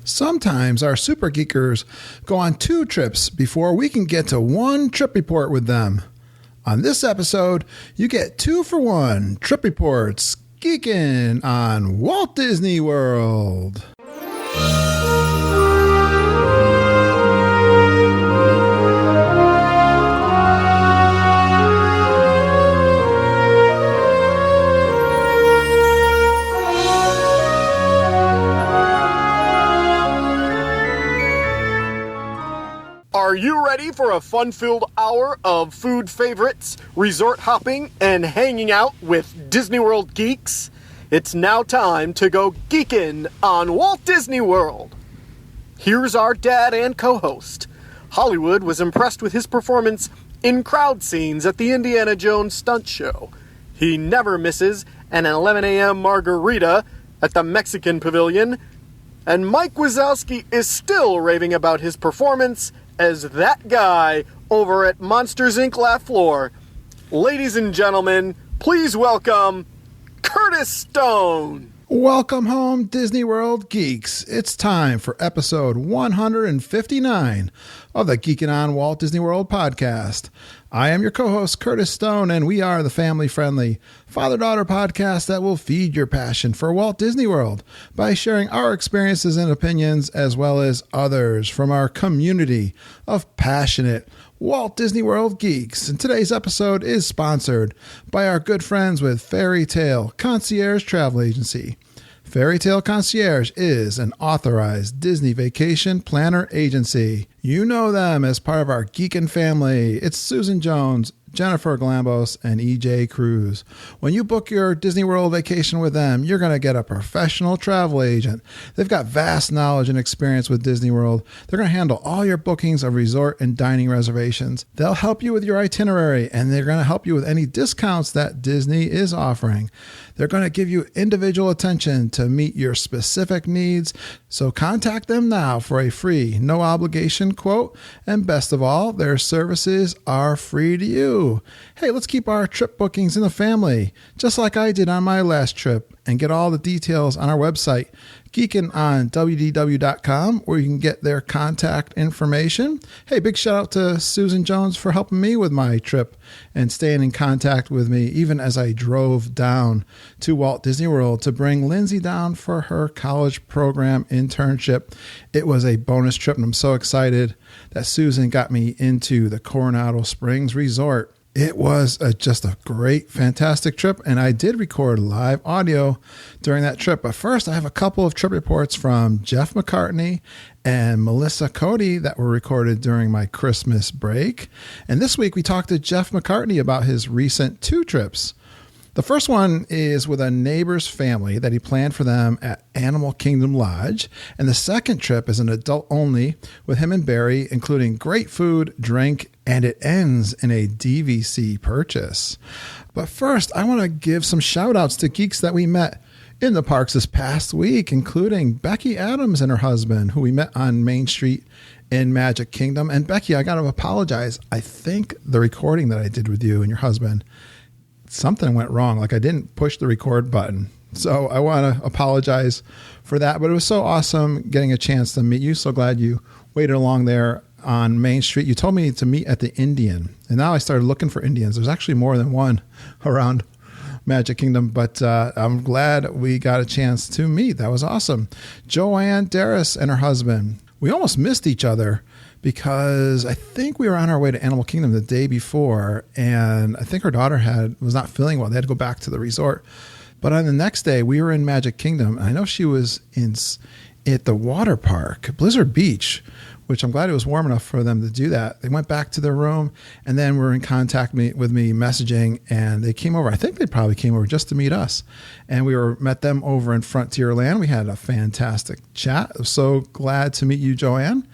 Sometimes our Super Geekers go on 2 trips before we can get to 1 trip report with them. On this episode, you get 2 for 1 trip reports, Geekin on Walt Disney World. Are you ready for a fun-filled hour of food favorites, resort hopping, and hanging out with Disney World geeks? It's now time to go geekin' on Walt Disney World. Here's our dad and co-host. Hollywood was impressed with his performance in crowd scenes at the Indiana Jones stunt show. He never misses an 11 a.m. margarita at the Mexican Pavilion. And Mike Wazowski is still raving about his performance as that guy over at Monsters, Inc. Laugh Floor. Ladies and gentlemen, please welcome Curtis Stone. Welcome home, Disney World geeks. It's time for episode 159 of the Geekin' on Walt Disney World podcast. I am your co-host, Curtis Stone, and we are the family-friendly father-daughter podcast that will feed your passion for Walt Disney World by sharing our experiences and opinions as well as others from our community of passionate Walt Disney World geeks. And today's episode is sponsored by our good friends with Fairy Tale Concierge Travel Agency. Fairy Tale Concierge is an authorized Disney vacation planner agency. You know them as part of our Geekin family. It's Susan Jones, Jennifer Glambos, and EJ Cruz. When you book your Disney World vacation with them, you're going to get a professional travel agent. They've got vast knowledge and experience with Disney World. They're going to handle all your bookings of resort and dining reservations. They'll help you with your itinerary, and they're going to help you with any discounts that Disney is offering. They're going to give you individual attention to meet your specific needs. So contact them now for a free, no obligation quote. And best of all, their services are free to you. Hey, let's keep our trip bookings in the family, just like I did on my last trip, and get all the details on our website, Geekin on WDW.com, where you can get their contact information. Hey, big shout out to Susan Jones for helping me with my trip and staying in contact with me even as I drove down to Walt Disney World to bring Lindsay down for her college program internship. It was a bonus trip, and I'm so excited that Susan got me into the Coronado Springs Resort. It was just a great, fantastic trip, and I did record live audio during that trip. But first, I have a couple of trip reports from Jeff McCartney and Melissa Cody that were recorded during my Christmas break. And this week, we talked to Jeff McCartney about his recent 2 trips. The first one is with a neighbor's family that he planned for them at Animal Kingdom Lodge. And the second trip is an adult only with him and Barry, including great food, drink, and it ends in a DVC purchase. But first, I want to give some shout outs to geeks that we met in the parks this past week, including Becky Adams and her husband, who we met on Main Street in Magic Kingdom. And Becky, I got to apologize. I think the recording that I did with you and your husband, something went wrong. Like I didn't push the record button. So I want to apologize for that. But it was so awesome getting a chance to meet you. So glad you waited along there on Main Street. You told me to meet at the Indian. And now I started looking for Indians. There's actually more than one around Magic Kingdom. But I'm glad we got a chance to meet. That was awesome. Joanne Darris and her husband. We almost missed each other because I think we were on our way to Animal Kingdom the day before, and I think her daughter was not feeling well. They had to go back to the resort. But on the next day, we were in Magic Kingdom, and I know she was at the water park, Blizzard Beach, which I'm glad it was warm enough for them to do that. They went back to their room, and then were in contact with me messaging, and they came over. I think they probably came over just to meet us, and we met them over in Frontierland. We had a fantastic chat. I'm so glad to meet you, Joanne.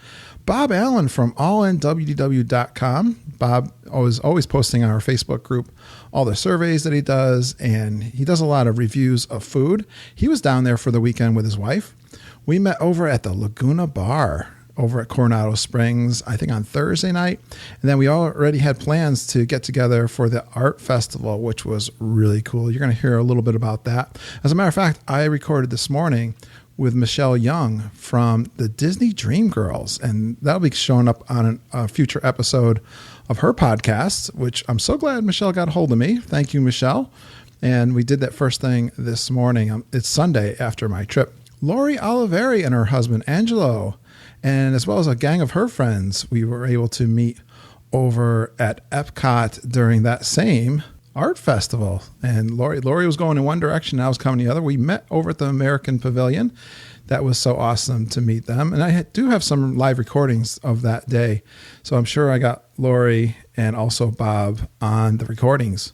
Bob Allen from allinwdw.com. Bob is always posting on our Facebook group all the surveys that he does, and he does a lot of reviews of food. He was down there for the weekend with his wife. We met over at the Laguna Bar over at Coronado Springs, I think on Thursday night. And then we already had plans to get together for the art festival, which was really cool. You're going to hear a little bit about that. As a matter of fact, I recorded this morning with Michelle Young from the Disney Dream Girls. And that'll be showing up on a future episode of her podcast, which I'm so glad Michelle got a hold of me. Thank you, Michelle. And we did that first thing this morning. It's Sunday after my trip. Lori Oliveri and her husband, Angelo, and as well as a gang of her friends, we were able to meet over at Epcot during that same art festival. And Lori was going in one direction, I was coming the other. We met over at the American Pavilion. That was so awesome to meet them. And I do have some live recordings of that day. So I'm sure I got Lori and also Bob on the recordings.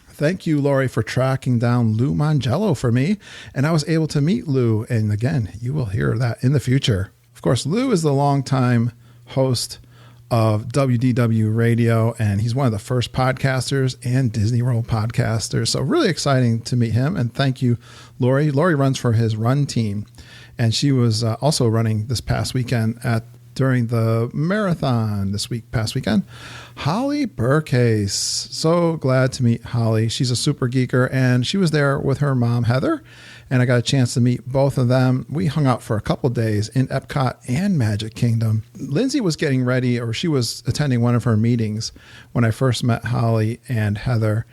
Thank you, Lori, for tracking down Lou Mangello for me. And I was able to meet Lou. And again, you will hear that in the future. Of course, Lou is the longtime host of WDW Radio, and he's one of the first podcasters and Disney World podcasters. So really exciting to meet him. And thank you, Lori. Lori runs for his run team, and she was also running this past weekend during the marathon past weekend. Holly Burcase. So glad to meet Holly. She's a super geeker, and she was there with her mom, Heather, and I got a chance to meet both of them. We hung out for a couple of days in Epcot and Magic Kingdom. Lindsay was getting ready, or she was attending one of her meetings when I first met Holly and Heather,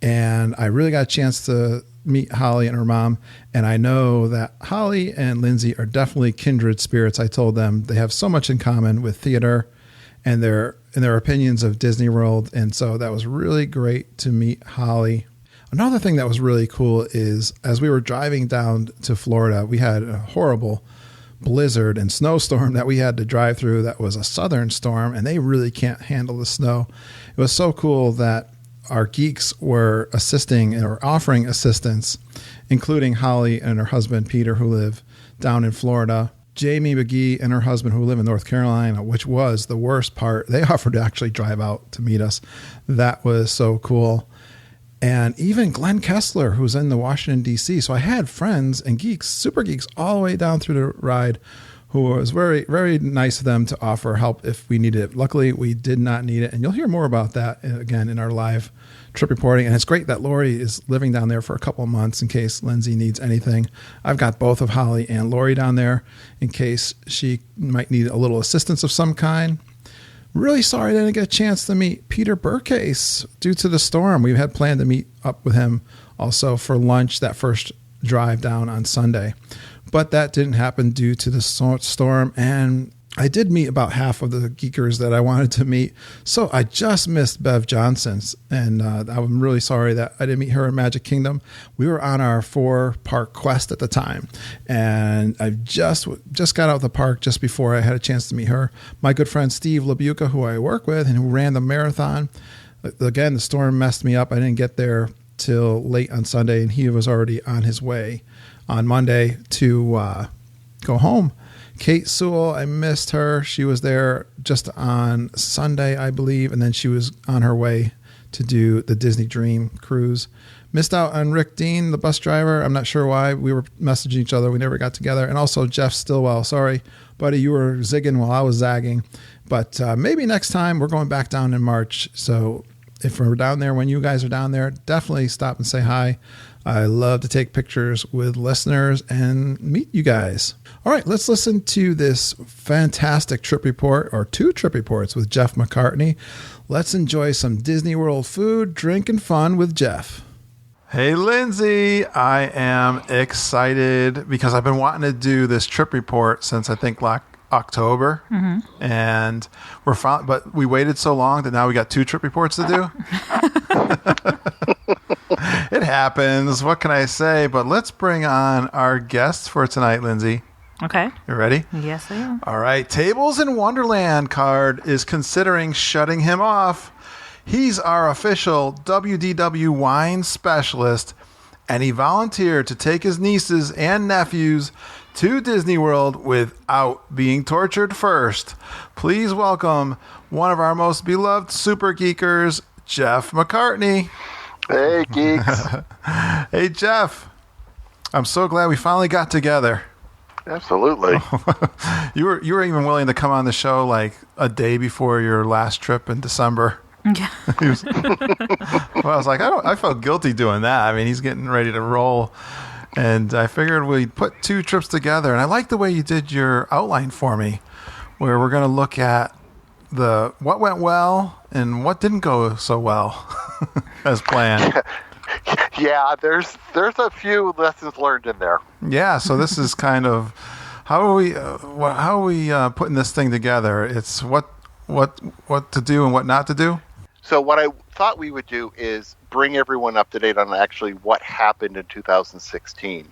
and I really got a chance to meet Holly and her mom. And I know that Holly and Lindsay are definitely kindred spirits. I told them they have so much in common with theater and their opinions of Disney World. And so that was really great to meet Holly. Another thing that was really cool is as we were driving down to Florida, we had a horrible blizzard and snowstorm that we had to drive through. That was a southern storm, and they really can't handle the snow. It was so cool that our geeks were assisting or offering assistance, including Holly and her husband, Peter, who live down in Florida. Jamie McGee and her husband, who live in North Carolina, which was the worst part. They offered to actually drive out to meet us. That was so cool. And even Glenn Kessler, who's in the Washington, D.C. So I had friends and geeks, super geeks, all the way down through the ride, who was very, very nice of them to offer help if we needed it. Luckily, we did not need it. And you'll hear more about that, again, in our live trip reporting. And it's great that Lori is living down there for a couple of months in case Lindsay needs anything. I've got both of Holly and Lori down there in case she might need a little assistance of some kind. Really sorry I didn't get a chance to meet Peter Burcase due to the storm. We had planned to meet up with him also for lunch that first drive down on Sunday. But that didn't happen due to the storm. And I did meet about half of the geekers that I wanted to meet. So I just missed Bev Johnson. And I'm really sorry that I didn't meet her in Magic Kingdom. We were on our 4-park quest at the time. And I just got out of the park just before I had a chance to meet her. My good friend Steve LaBuca, who I work with and who ran the marathon. Again, the storm messed me up. I didn't get there till late on Sunday, and he was already on his way on Monday to go home. Kate Sewell, I missed her. She was there just on Sunday, I believe, and then she was on her way to do the Disney Dream cruise. Missed out on Rick Dean, the bus driver. I'm not sure why. We were messaging each other. We never got together. And also Jeff Stillwell. Sorry, buddy, you were zigging while I was zagging. But maybe next time. We're going back down in March. So if we're down there, when you guys are down there, definitely stop and say hi. I love to take pictures with listeners and meet you guys. All right, let's listen to this fantastic trip report, or 2 trip reports with Jeff McCartney. Let's enjoy some Disney World food, drink, and fun with Jeff. Hey, Lindsay, I am excited because I've been wanting to do this trip report since I think October, and but we waited so long that now we got 2 trip reports to do. It happens. What can I say? But let's bring on our guests for tonight, Lindsay. Okay. You ready? Yes, I am. All right. Tables in Wonderland card is considering shutting him off. He's our official WDW wine specialist, and he volunteered to take his nieces and nephews to Disney World without being tortured first. Please welcome one of our most beloved super geekers, Jeff McCartney. Hey, geeks. Hey, Jeff. I'm so glad we finally got together. Absolutely. You were even willing to come on the show like a day before your last trip in December. Yeah. Well, I was like, I felt guilty doing that. I mean, he's getting ready to roll And I figured we'd put two trips together. And I like the way you did your outline for me, where we're going to look at what went well and what didn't go so well as planned. Yeah, there's a few lessons learned in there. Yeah, so this is kind of how are we putting this thing together? It's what to do and what not to do. So what I thought we would do is bring everyone up to date on actually what happened in 2016.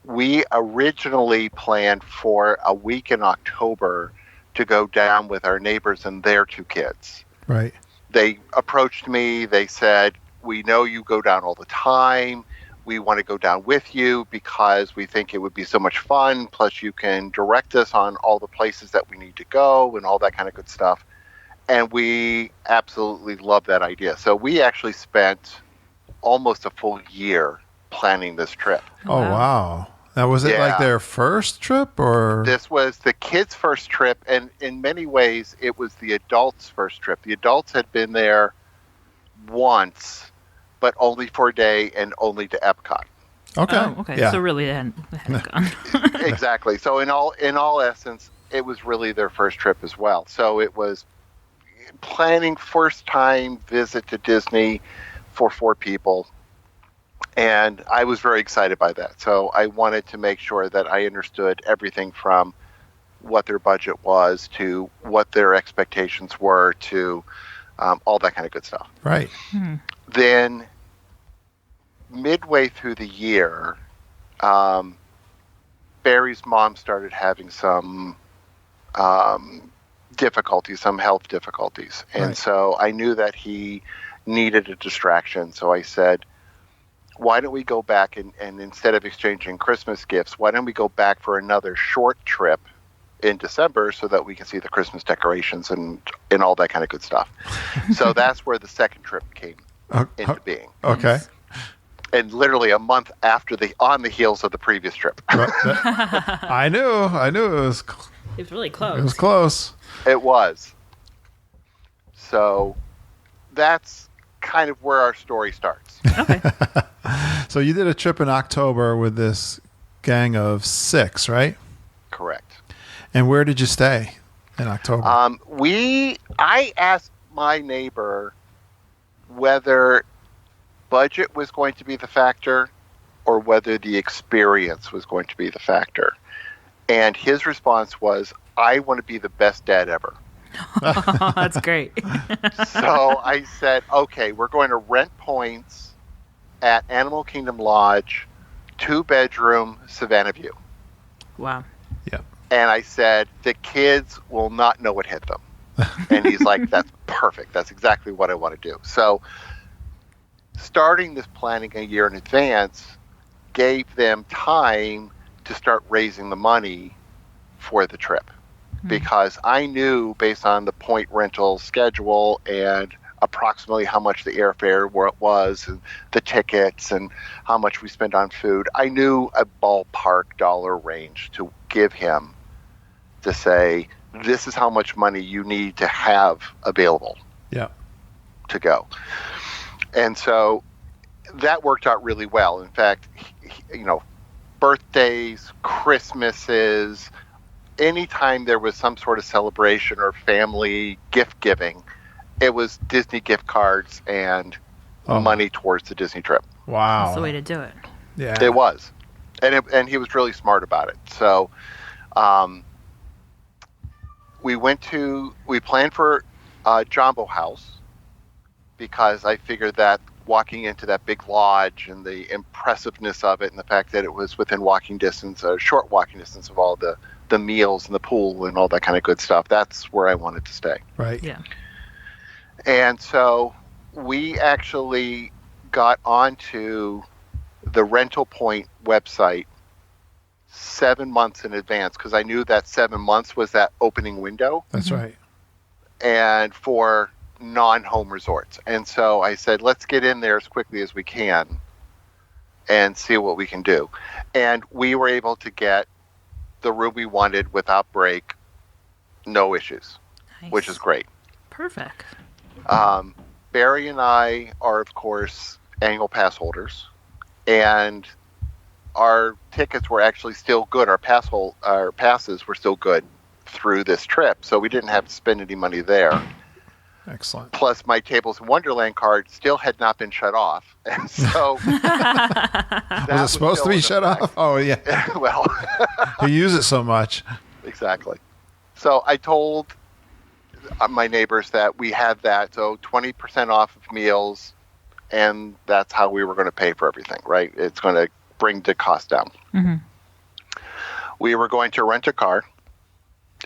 We originally planned for a week in October to go down with our neighbors and their two kids. Right. They approached me. They said, "We know you go down all the time. We want to go down with you because we think it would be so much fun. Plus, you can direct us on all the places that we need to go and all that kind of good stuff." And we absolutely love that idea. So we actually spent almost a full year planning this trip. Oh, wow. Now, was it like their first trip or? This was the kids' first trip. And in many ways, it was the adults' first trip. The adults had been there once, but only for a day and only to Epcot. Okay. Oh, okay. Yeah. So really, they hadn't gone. Exactly. So in all essence, it was really their first trip as well. So it was planning first time visit to Disney for 4 people. And I was very excited by that. So I wanted to make sure that I understood everything from what their budget was to what their expectations were to all that kind of good stuff. Right. Then midway through the year, Barry's mom started having some difficulties, some health difficulties. And so I knew that he needed a distraction. So I said, why don't we go back and instead of exchanging Christmas gifts, why don't we go back for another short trip in December so that we can see the Christmas decorations and all that kind of good stuff. So that's where the second trip came into being. Okay. And literally a month after on the heels of the previous trip. I knew it was. It was really close. It was close. It was. So that's kind of where our story starts. Okay. So you did a trip in October with this gang of 6, right? Correct. And where did you stay in October? I asked my neighbor whether budget was going to be the factor or whether the experience was going to be the factor. And his response was, I want to be the best dad ever. Oh, that's great. So I said, okay, we're going to rent points at Animal Kingdom Lodge, 2-bedroom, Savannah View. Wow. Yeah. And I said, the kids will not know what hit them. And he's like, that's perfect. That's exactly what I want to do. So starting this planning a year in advance gave them time to start raising the money for the trip. Because I knew based on the point rental schedule and approximately how much the airfare was and the tickets and how much we spent on food, I knew a ballpark dollar range to give him to say, this is how much money you need to have available to go. And so that worked out really well. In fact, birthdays, Christmases, anytime there was some sort of celebration or family gift giving, it was Disney gift cards and money towards the Disney trip. Wow. That's the way to do it. Yeah. It was. And he was really smart about it. So we planned for Jumbo House because I figured that walking into that big lodge and the impressiveness of it and the fact that it was within walking distance, a short walking distance of all the meals and the pool and all that kind of good stuff. That's where I wanted to stay. Right. Yeah. And so we actually got onto the Rental Point website 7 months in advance because I knew that 7 months was that opening window. That's right. And for non-home resorts. And so I said, let's get in there as quickly as we can and see what we can do. And we were able to get the room we wanted without break, no issues, Nice. which is great. Perfect. Barry and I are, of course, annual pass holders, and our tickets were actually still good. Our passes were still good through this trip, so we didn't have to spend any money there. Excellent. Plus, my Tables in Wonderland card still had not been shut off, and so Was it supposed to be shut off? Oh, yeah. Well, You use it so much. exactly. So I told my neighbors that we had that, so 20% off of meals, and that's how we were going to pay for everything, right? It's going to bring the cost down. Mm-hmm. We were going to rent a car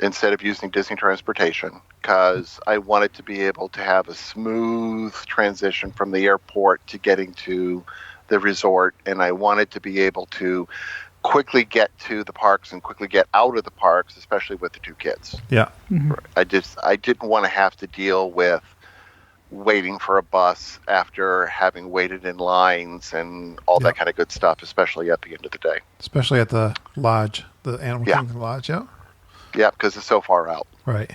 instead of using Disney transportation because I wanted to be able to have a smooth transition from the airport to getting to the resort, and I wanted to be able to quickly get to the parks and quickly get out of the parks, especially with the two kids. Yeah. Mm-hmm. I didn't want to have to deal with waiting for a bus after having waited in lines and all that kind of good stuff, especially at the end of the day. Especially at the lodge, the Animal Kingdom Lodge. Yeah. Yeah, because it's so far out. Right.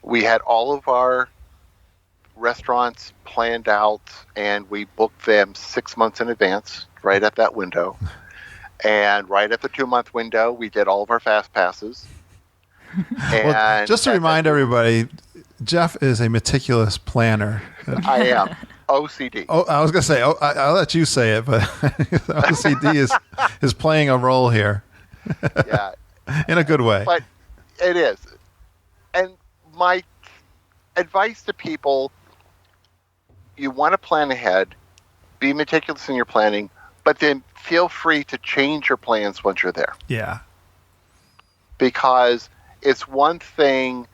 We had all of our restaurants planned out, and we booked them 6 months in advance, right at that window. And right at the 2-month window, we did all of our fast passes. And Well, just to remind everybody, Jeff is a meticulous planner. I am. OCD. Oh, I was going to say, I'll let you say it, but OCD is playing a role here. Yeah. In a good way. But it is. And my advice to people, you want to plan ahead, be meticulous in your planning, but then feel free to change your plans once you're there. Yeah. Because it's one thing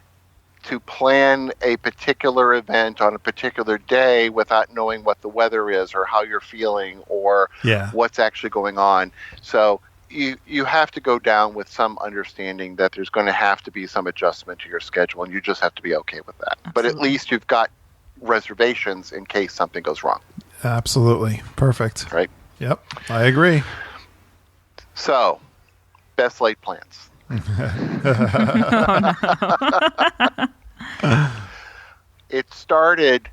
to plan a particular event on a particular day without knowing what the weather is or how you're feeling or what's actually going on. So you have to go down with some understanding that there's going to have to be some adjustment to your schedule, and you just have to be okay with that. Absolutely. But at least you've got reservations in case something goes wrong. Absolutely. Perfect. Right? Yep. I agree. So, best laid plans. It started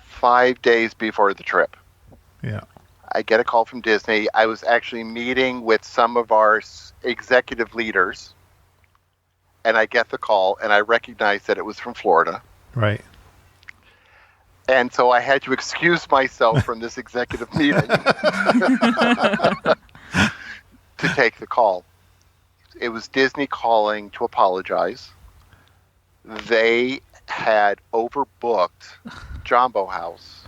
5 days before the trip. Yeah. I get a call from Disney. I was actually meeting with some of our executive leaders, and I get the call, and I recognize that it was from Florida. Right. And so I had to excuse myself from this executive meeting to take the call. It was Disney calling to apologize. They had overbooked Jumbo House,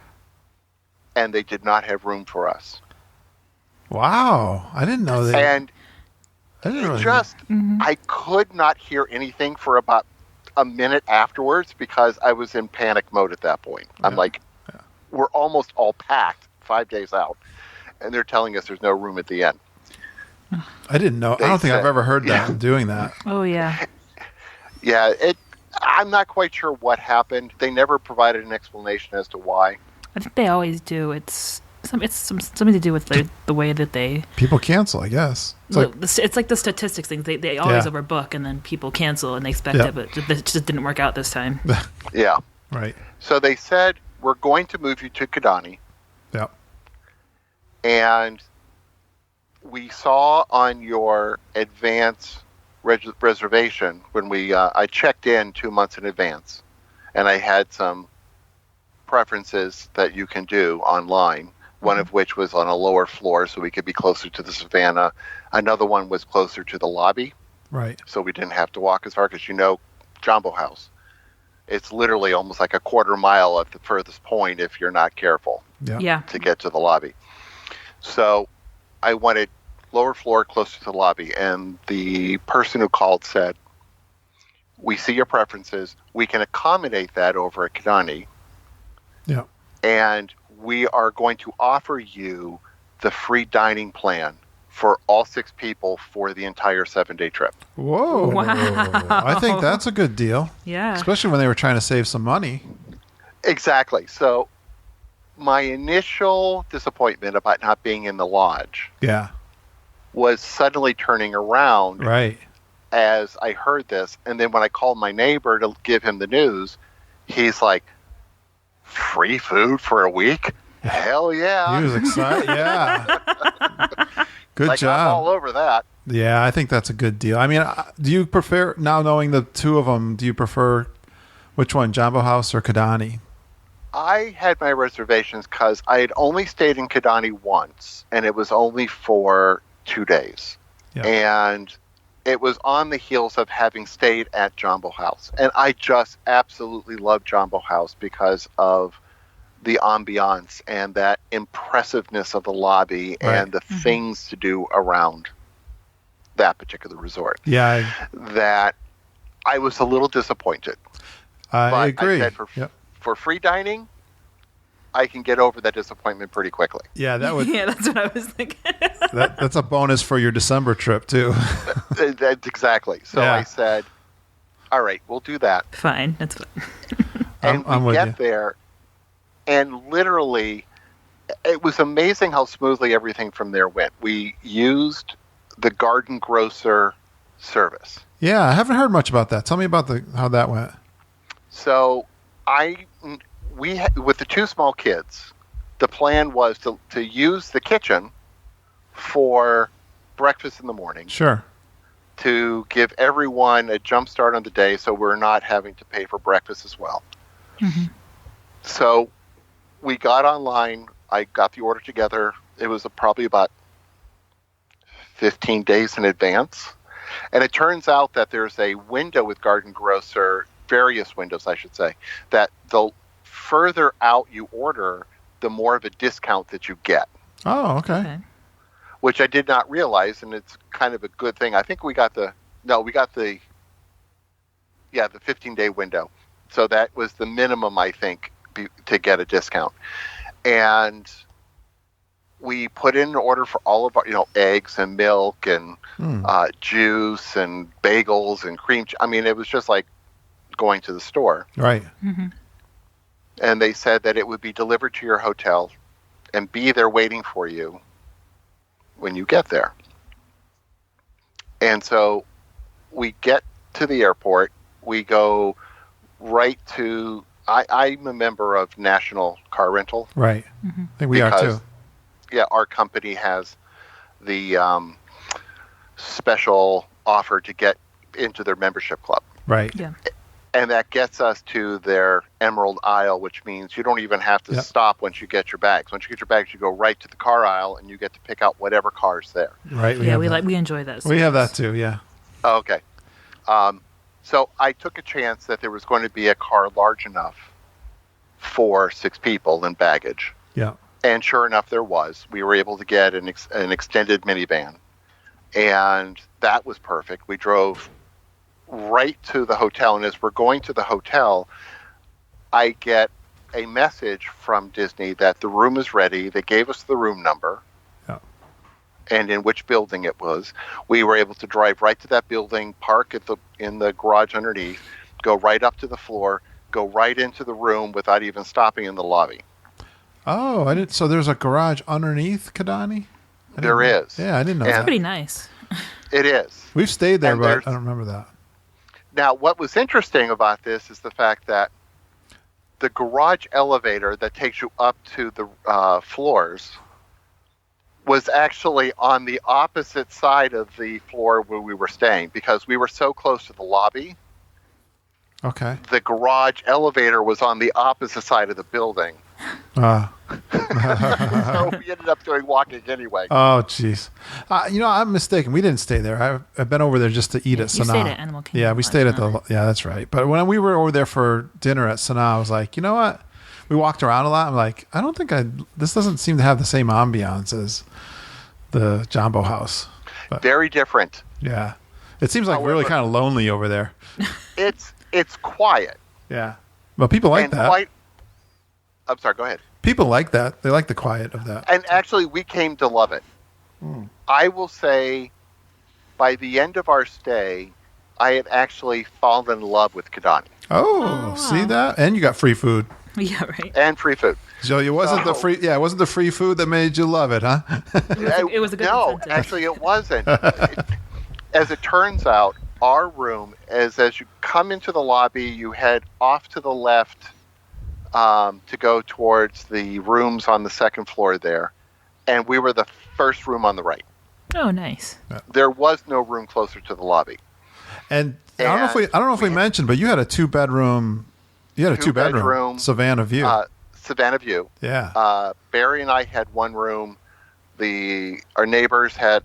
and they did not have room for us. Wow. I didn't know that. And I didn't really I could not hear anything for about a minute afterwards because I was in panic mode at that point. I'm like, we're almost all packed 5 days out, and they're telling us there's no room at the end. I didn't know. I don't think I've ever heard that doing that. Oh, yeah. Yeah, I'm not quite sure what happened. They never provided an explanation as to why. I think they always do. It's something to do with the way that they... People cancel, I guess. It's like the statistics thing. They always overbook, and then people cancel, and they expect it, but it just didn't work out this time. Yeah. Right. So they said, we're going to move you to Kidani. Yeah. And we saw on your advance reservation when I checked in 2 months in advance, and I had some preferences that you can do online, one of which was on a lower floor so we could be closer to the savannah. Another one was closer to the lobby. Right. So we didn't have to walk as far because, Jumbo House. It's literally almost like a quarter mile at the furthest point if you're not careful to get to the lobby. So I wanted lower floor closer to the lobby, and the person who called said, we see your preferences. We can accommodate that over at Kidani. Yeah. And we are going to offer you the free dining plan for all 6 people for the entire 7-day trip. Whoa. Wow. I think that's a good deal. Yeah. Especially when they were trying to save some money. Exactly. So my initial disappointment about not being in the lodge was suddenly turning around as I heard this. And then when I called my neighbor to give him the news, he's like, free food for a week? Hell yeah. He was excited. Yeah. Good job. I'm all over that. Yeah, I think that's a good deal. I mean, do you prefer, now knowing the two of them, do you prefer which one, Jambo House or Kidani? I had my reservations because I had only stayed in Kidani once, and it was only for 2 days. Yeah. And it was on the heels of having stayed at Jambo House. And I just absolutely love Jambo House because of the ambiance and that impressiveness of the lobby and the things to do around that particular resort. Yeah. That I was a little disappointed. I agree. I said for free dining, I can get over that disappointment pretty quickly. Yeah, that would. Yeah, that's what I was thinking. That's a bonus for your December trip too. That's exactly. So Yeah. I said, all right, we'll do that. Fine, that's fine. And I'm we with get you. there, and literally, it was amazing how smoothly everything from there went. We used the Garden Grocer service. Yeah, I haven't heard much about that. Tell me about how that went. So with the two small kids, the plan was to use the kitchen for breakfast in the morning. Sure. To give everyone a jump start on the day so we're not having to pay for breakfast as well. Mm-hmm. So we got online. I got the order together. It was probably about 15 days in advance. And it turns out that there's a window with Garden Grocer, various windows, I should say, that the further out you order, the more of a discount that you get. Oh, okay. Which I did not realize, and it's kind of a good thing. I think we got the 15-day window. So that was the minimum, I think, to get a discount. And we put in an order for all of our, eggs and milk and juice and bagels and cream. I mean, it was just like going to the store. Right. Mm-hmm. And they said that it would be delivered to your hotel and be there waiting for you when you get there. And so we get to the airport. We go right to... I'm a member of National Car Rental. Right. Mm-hmm. I think we are too. Yeah, our company has the special offer to get into their membership club. Right. Yeah. And that gets us to their Emerald Aisle, which means you don't even have to stop once you get your bags. Once you get your bags, you go right to the car aisle, and you get to pick out whatever car's there. Right. We enjoy that. We have that too. Yeah. Oh, okay. So I took a chance that there was going to be a car large enough for 6 people and baggage. Yeah. And sure enough, there was. We were able to get an extended minivan, and that was perfect. We drove right to the hotel, and as we're going to the hotel, I get a message from Disney that the room is ready. They gave us the room number and in which building it was. We were able to drive right to that building, park in the garage underneath, go right up to the floor, go right into the room without even stopping in the lobby. Oh, I didn't. So there's a garage underneath Kidani? There is. Yeah, I didn't know It's that. pretty nice. It is. We've stayed there, And but I don't remember that. Now, what was interesting about this is the fact that the garage elevator that takes you up to the floors was actually on the opposite side of the floor where we were staying because we were so close to the lobby. Okay. The garage elevator was on the opposite side of the building. So we ended up walking anyway. Oh, jeez. I'm mistaken. We didn't stay there. I've been over there just to eat at Sanaa. You stayed at Animal Kingdom. Yeah, we stayed at Yeah, that's right. But when we were over there for dinner at Sanaa, I was like, you know what? We walked around a lot. I'm like, I don't think this doesn't seem to have the same ambiance as the Jambo House. But, very different. Yeah. It seems like really kind of lonely over there. It's quiet. Yeah. But people like that. I'm sorry, go ahead. People like that. They like the quiet of that. And actually, we came to love it. I will say, by the end of our stay, I had actually fallen in love with Kidani. Oh, see that? And you got free food. Yeah, right. And free food. So it wasn't the free. Yeah, it wasn't the free food that made you love it, huh? It was a good No, incentive. actually, it wasn't. As it turns out, our room, as you come into the lobby, you head off to the left to go towards the rooms on the second floor there, and we were the first room on the right. Oh, nice. There was no room closer to the lobby. And I don't know if we mentioned, but you had a 2-bedroom. You had a 2-bedroom Savannah view. Savannah view. Yeah. Barry and I had one room. Our neighbors had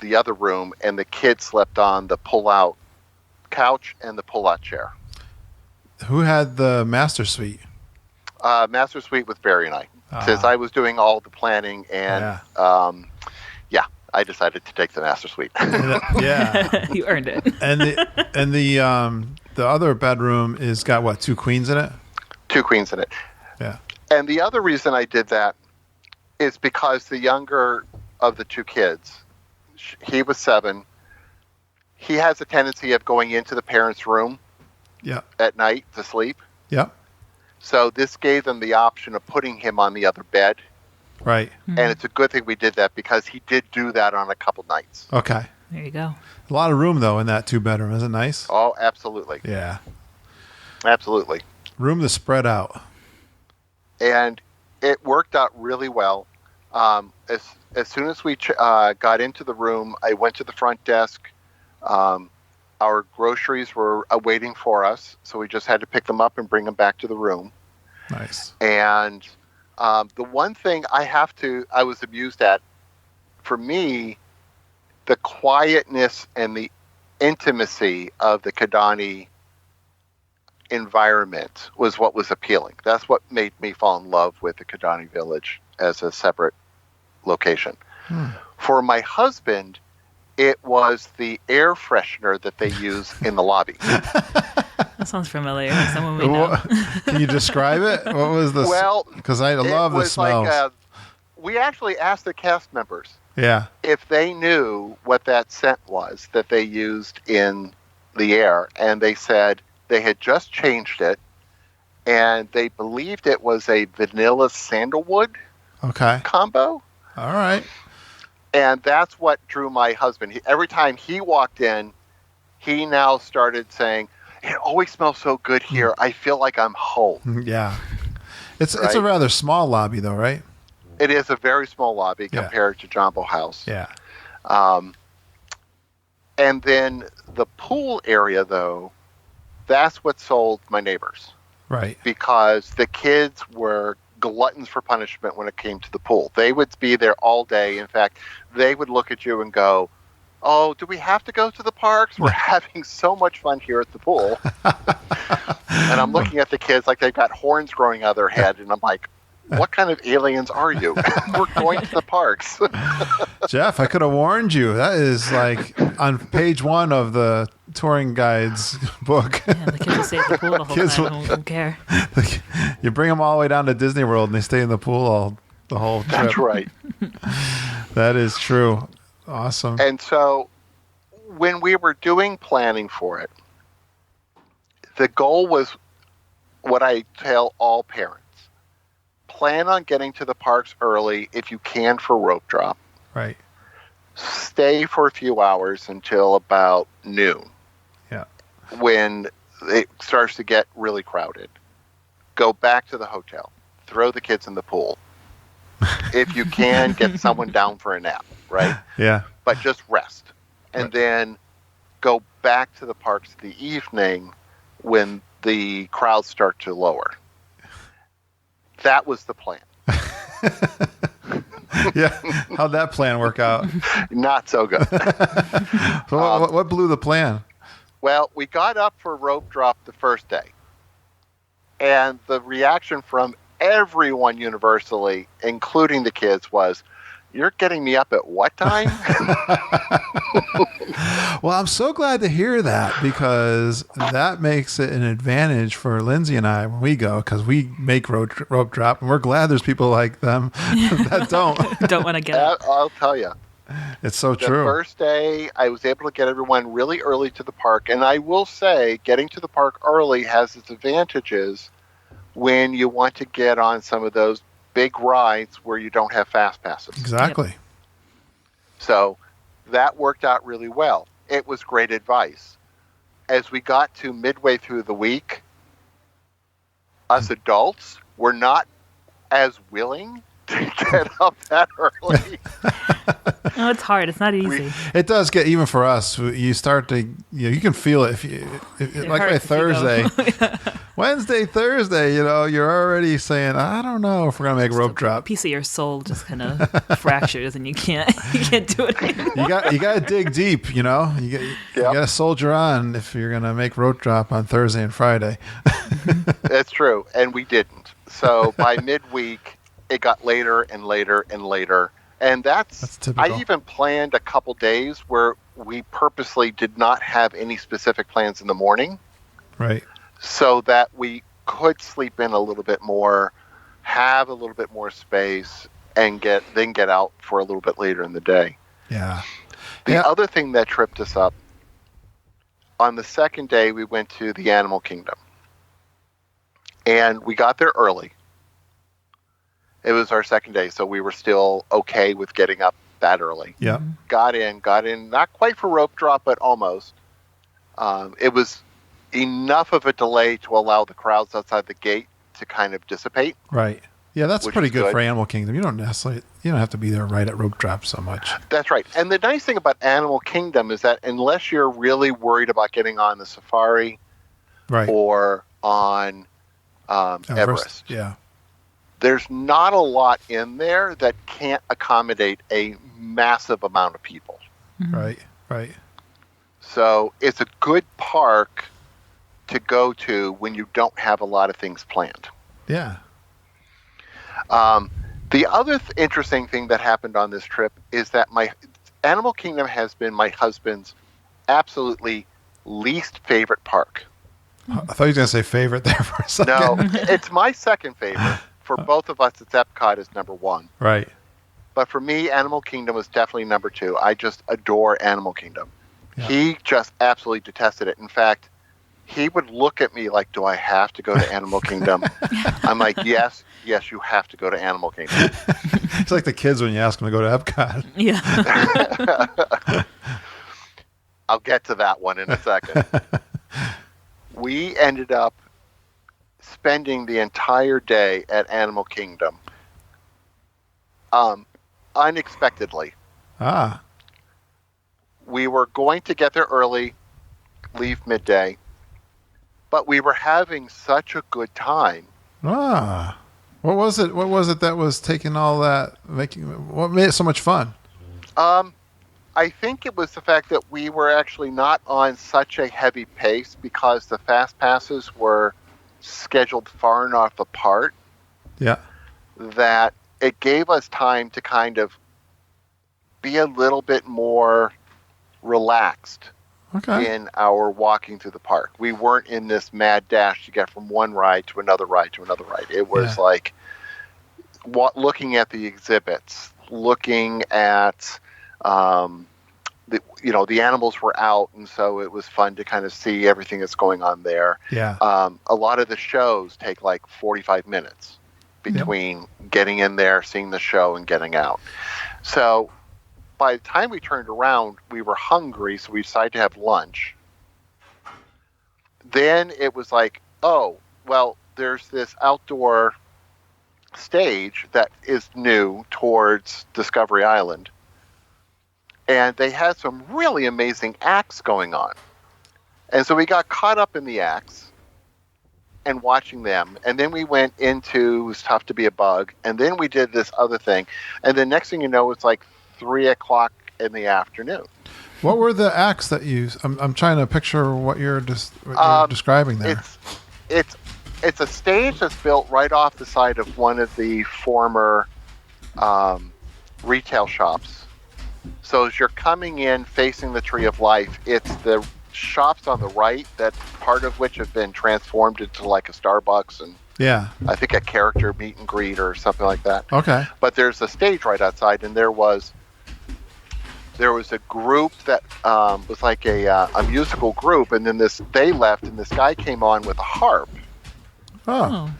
the other room, and the kids slept on the pull-out couch and the pull-out chair. Who had the master suite? Master suite with Barry and I, since I was doing all the planning, and I decided to take the master suite. Yeah, you earned it. And the other bedroom is got what, 2 queens in it? 2 queens in it. Yeah. And the other reason I did that is because the younger of the 2 kids, he was 7. He has a tendency of going into the parents' room at night to sleep. Yeah. So this gave them the option of putting him on the other bed. Right. Mm-hmm. And it's a good thing we did that, because he did do that on a couple nights. Okay. There you go. A lot of room, though, in that 2-bedroom. Isn't it nice? Oh, absolutely. Yeah. Absolutely. Room to spread out. And it worked out really well. As soon as we got into the room, I went to the front desk. Our groceries were waiting for us, so we just had to pick them up and bring them back to the room. Nice. And the one thing I was amused at, for me, the quietness and the intimacy of the Kidani environment was what was appealing. That's what made me fall in love with the Kidani Village as a separate location. For my husband, it was the air freshener that they use in the lobby. That sounds familiar. Someone we know. Can you describe it? What was the? Well, because I love the smells. We actually asked the cast members if they knew what that scent was that they used in the air, and they said they had just changed it, and they believed it was a vanilla sandalwood combo. All right. And that's what drew my husband. Every time he walked in, he now started saying, "It always smells so good here. I feel like I'm home." Yeah. It's a rather small lobby, though, right? It is a very small lobby compared to Jumbo House. Yeah. And then the pool area, though, that's what sold my neighbors. Right. Because the kids were gluttons for punishment when it came to the pool. They would be there all day. In fact, they would look at you and go, "Oh, do we have to go to the parks? We're having so much fun here at the pool." And I'm looking at the kids like they've got horns growing out of their head, and I'm like, what kind of aliens are you? We're going to the parks. Jeff, I could have warned you. That is like on page 1 of the touring guide's book. Yeah, the kids will stay at the pool the whole time. Don't care. You bring them all the way down to Disney World, and they stay in the pool the whole trip. That's right. That is true. Awesome. And so when we were doing planning for it, the goal was what I tell all parents. Plan on getting to the parks early if you can for rope drop. Right. Stay for a few hours until about noon. Yeah. When it starts to get really crowded. Go back to the hotel. Throw the kids in the pool. If you can, get someone down for a nap, right? Yeah. But just rest. And then go back to the parks in the evening when the crowds start to lower. That was the plan. Yeah. How'd that plan work out? Not so good. So what blew the plan? Well, we got up for rope drop the first day. And the reaction from everyone universally, including the kids, was, "You're getting me up at what time?" Well, I'm so glad to hear that, because that makes it an advantage for Lindsay and I when we go, because we make rope drop, and we're glad there's people like them that don't want to get up. I'll tell you. It's so true. The first day, I was able to get everyone really early to the park, and I will say getting to the park early has its advantages when you want to get on some of those big rides where you don't have fast passes. Exactly. Yep. So that worked out really well. It was great advice. As we got to midway through the week, us adults were not as willing to get up that early. No, it's hard. It's not easy. It does get, even for us, you start to, you can feel it. Like by Thursday, Wednesday, Thursday, you're already saying, I don't know if we're going to make rope drop. A piece of your soul just kind of fractures and you can't do it anymore. You got to dig deep, you got to soldier on if you're going to make rope drop on Thursday and Friday. That's true. And we didn't. So by midweek, it got later and later and later. And that's typical. I even planned a couple days where we purposely did not have any specific plans in the morning. Right. So that we could sleep in a little bit more, have a little bit more space, and get out for a little bit later in the day. Yeah. The other thing that tripped us up, on the second day, we went to the Animal Kingdom. And we got there early. It was our second day, so we were still okay with getting up that early. Yeah. Got in, not quite for rope drop, but almost. It was enough of a delay to allow the crowds outside the gate to kind of dissipate. Right. Yeah, that's pretty good for Animal Kingdom. You don't have to be there right at rope drop so much. That's right. And the nice thing about Animal Kingdom is that unless you're really worried about getting on the safari, right, or on Everest, yeah, there's not a lot in there that can't accommodate a massive amount of people. Mm-hmm. Right. So it's a good park to go to when you don't have a lot of things planned. Yeah. The other interesting thing that happened on this trip is that my Animal Kingdom has been my husband's absolutely least favorite park. I thought you were going to say favorite there for a second. No, it's my second favorite. For both of us, it's Epcot is number one. Right. But for me, Animal Kingdom was definitely number two. I just adore Animal Kingdom. Yeah. He just absolutely detested it. In fact, he would look at me like, do I have to go to Animal Kingdom? I'm like, yes, you have to go to Animal Kingdom. It's like the kids when you ask them to go to Epcot. Yeah. I'll get to that one in a second. We ended up spending the entire day at Animal Kingdom. Unexpectedly. We were going to get there early, leave midday, but we were having such a good time. What was it? What was it that was taking all that, what made it so much fun? I think it was the fact that we were actually not on such a heavy pace because the fast passes were scheduled far enough apart. Yeah. That it gave us time to kind of be a little bit more relaxed in our walking through the park. We weren't in this mad dash to get from one ride to another ride to another ride. It was like looking at the exhibits, looking at the animals were out, and so it was fun to kind of see everything that's going on there. Yeah. A lot of the shows take like 45 minutes between getting in there, seeing the show, and getting out. So by the time we turned around, we were hungry, so we decided to have lunch. Then it was like, oh, well, there's this outdoor stage that is new towards Discovery Island. And they had some really amazing acts going on. And so we got caught up in the acts and watching them. And then we went into It Was Tough to Be a Bug. And then we did this other thing. And the next thing you know, it's like 3 o'clock in the afternoon. What were the acts that you... I'm trying to picture what you're describing there. It's a stage that's built right off the side of one of the former retail shops. So as you're coming in facing the Tree of Life, it's the shops on the right, that part of which have been transformed into like a Starbucks and I think a character meet and greet or something like that. Okay. But there's a stage right outside, and there was a group that was like a musical group, and then they left, and this guy came on with a harp. Oh.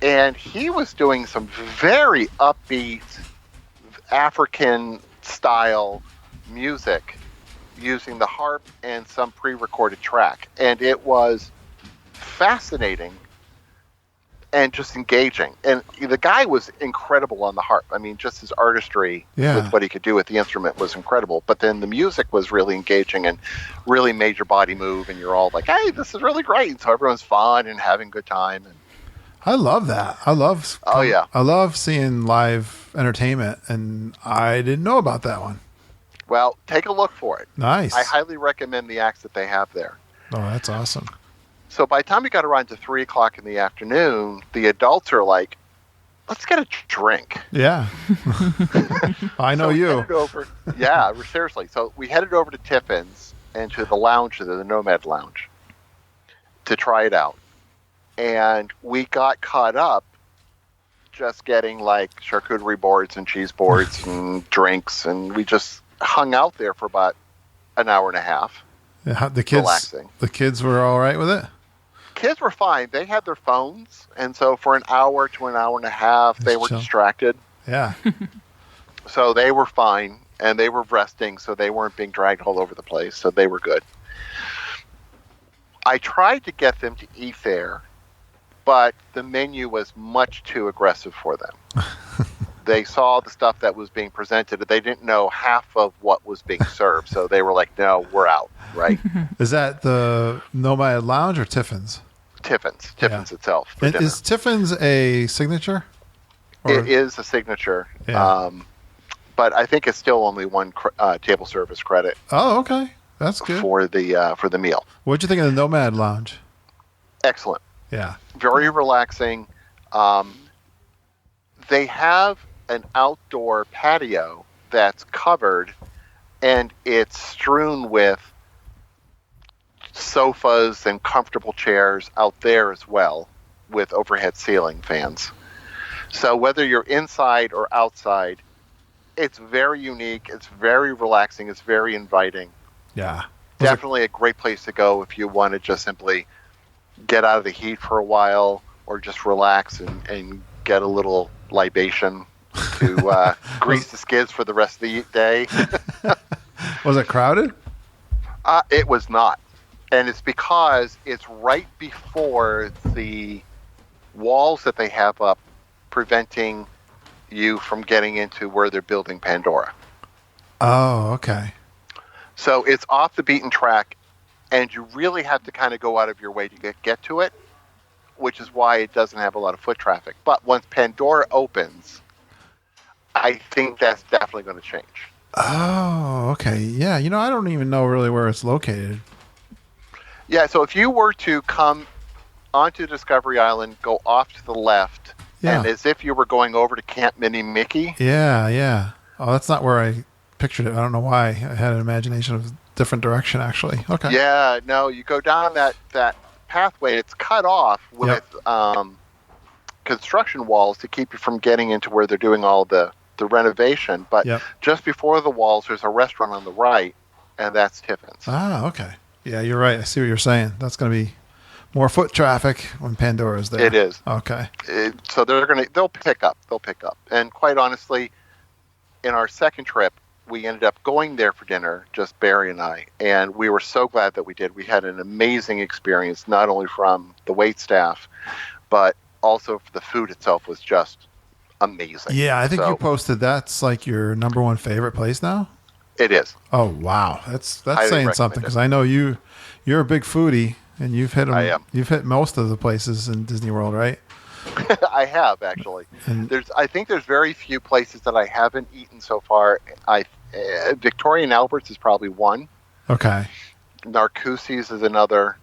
And he was doing some very upbeat African style music using the harp and some pre-recorded track, and it was fascinating and just engaging. And the guy was incredible on the harp. I mean, just his artistry with what he could do with the instrument was incredible. But then the music was really engaging and really made your body move, and you're all like, hey, this is really great. So everyone's fun and having a good time. And I love that. I love seeing live entertainment, and I didn't know about that one. Well, take a look for it. Nice. I highly recommend the acts that they have there. Oh, that's awesome. So by the time we got around to 3 o'clock in the afternoon, the adults are like, let's get a drink. Yeah. I know you. Seriously. So we headed over to Tiffin's and to the lounge, to the Nomad Lounge, to try it out. And we got caught up just getting like charcuterie boards and cheese boards and drinks. And we just hung out there for about an hour and a half. Yeah, the kids were all right with it? Kids were fine. They had their phones, and so for an hour to an hour and a half, they were distracted. Yeah. So they were fine, and they were resting, so they weren't being dragged all over the place, so they were good. I tried to get them to eat there, but the menu was much too aggressive for them. They saw the stuff that was being presented, and they didn't know half of what was being served, so they were like, no, we're out, right? Is that the Nomad Lounge or Tiffin's? Tiffin's itself. And is Tiffin's a signature? It is a signature, but I think it's still only one table service credit. Oh, okay, that's good for the meal. What'd you think of the Nomad Lounge? Excellent. Yeah, very relaxing. They have an outdoor patio that's covered, and it's strewn with sofas and comfortable chairs out there as well, with overhead ceiling fans. So whether you're inside or outside, it's very unique, it's very relaxing, it's very inviting. Yeah. Definitely a great place to go if you want to just simply get out of the heat for a while, or just relax and get a little libation to grease the skids for the rest of the day. Was it crowded? It was not. And it's because it's right before the walls that they have up preventing you from getting into where they're building Pandora. Oh, okay. So it's off the beaten track, and you really have to kind of go out of your way to get to it, which is why it doesn't have a lot of foot traffic. But once Pandora opens, I think that's definitely going to change. Oh, okay. Yeah, I don't even know really where it's located. Yeah, so if you were to come onto Discovery Island, go off to the left, and as if you were going over to Camp Minnie Mickey. Yeah. Oh, that's not where I pictured it. I don't know why. I had an imagination of a different direction, actually. Okay. Yeah, no, you go down that pathway. It's cut off with construction walls to keep you from getting into where they're doing all the renovation. But just before the walls, there's a restaurant on the right, and that's Tiffin's. Ah, okay. Yeah, you're right. I see what you're saying. That's going to be more foot traffic when Pandora's there. It is. Okay. So they'll pick up. And quite honestly, in our second trip, we ended up going there for dinner, just Barry and I, and we were so glad that we did. We had an amazing experience, not only from the wait staff, but also the food itself was just amazing. Yeah, I think you posted that's like your number one favorite place now. It is. Oh wow, that's saying something, because I know you're a big foodie, and you've hit them. I am. You've hit most of the places in Disney World, right? I have, actually. I think there's very few places that I haven't eaten so far. Victoria and Albert's is probably one. Okay. Narcoossee's is another.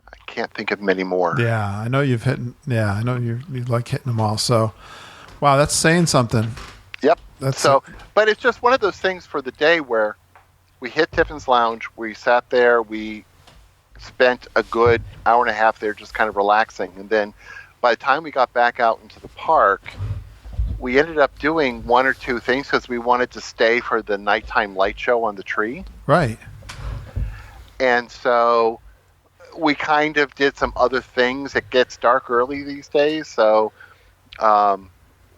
I can't think of many more. Yeah, I know you've hit. Yeah, I know you like hitting them all. So, wow, that's saying something. Yep. But it's just one of those things for the day where we hit Tiffin's Lounge. We sat there. We spent a good hour and a half there just kind of relaxing. And then by the time we got back out into the park, we ended up doing one or two things because we wanted to stay for the nighttime light show on the tree. Right. And so we kind of did some other things. It gets dark early these days. So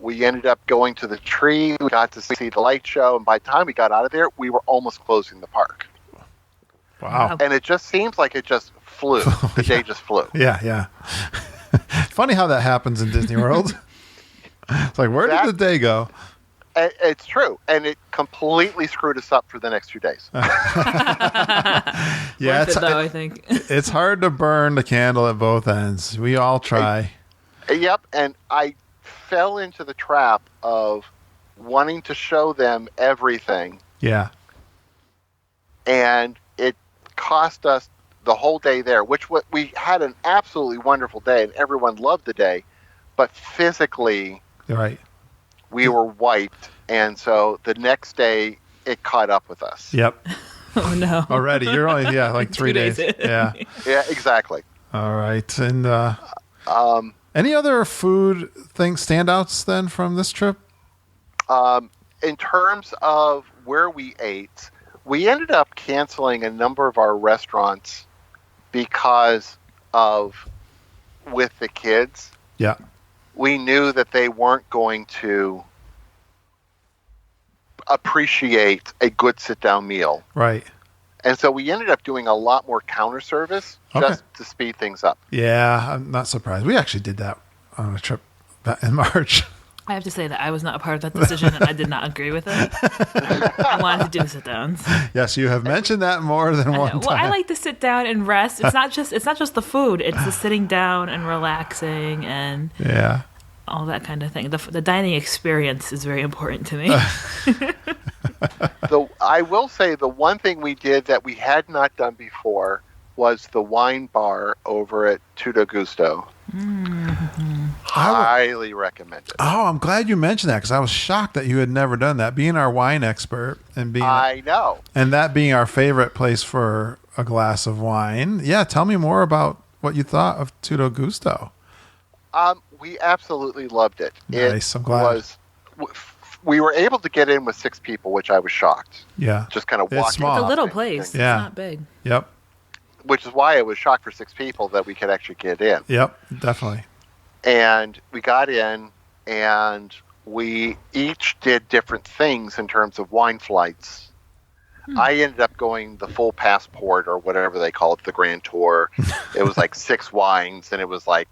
we ended up going to the tree. We got to see the light show. And by the time we got out of there, we were almost closing the park. Wow. And it just seems like it just flew. The day just flew. Yeah. funny how that happens in Disney World. It's like, where did the day go? It's true, and it completely screwed us up for the next few days. Yeah, I think it's hard to burn the candle at both ends. We all try. Yep, and I fell into the trap of wanting to show them everything. Yeah. And it cost us the whole day there, we had an absolutely wonderful day, and everyone loved the day, but physically, right, we were wiped, and so the next day it caught up with us. Yep. Oh no! Already, you're only like 3 days. Yeah. Yeah, exactly. All right, and any other food standouts then from this trip? In terms of where we ate, we ended up canceling a number of our restaurants because of with the kids. Yeah. We knew that they weren't going to appreciate a good sit-down meal. Right. And so we ended up doing a lot more counter service just to speed things up. Yeah, I'm not surprised. We actually did that on a trip back in March. I have to say that I was not a part of that decision, and I did not agree with it. I wanted to do sit-downs. Yes, you have mentioned that more than one time. Well, I like to sit down and rest. It's not just the food; it's the sitting down and relaxing and all that kind of thing. The dining experience is very important to me. I will say the one thing we did that we had not done before was the wine bar over at Tutto Gusto. Mm-hmm. Highly recommend it. Oh, I'm glad you mentioned that because I was shocked that you had never done that. Being our wine expert and I know. And that being our favorite place for a glass of wine. Yeah, tell me more about what you thought of Tutto Gusto. We absolutely loved it. Nice, I'm glad. We were able to get in with 6 people, which I was shocked. Yeah. Just kind of walking. It's a little place. Yeah. It's not big. Yep. Which is why I was shocked for 6 people that we could actually get in. Yep, definitely. And we got in, and we each did different things in terms of wine flights. I ended up going the full passport or whatever they call it, the Grand Tour. It was like 6 wines, and it was like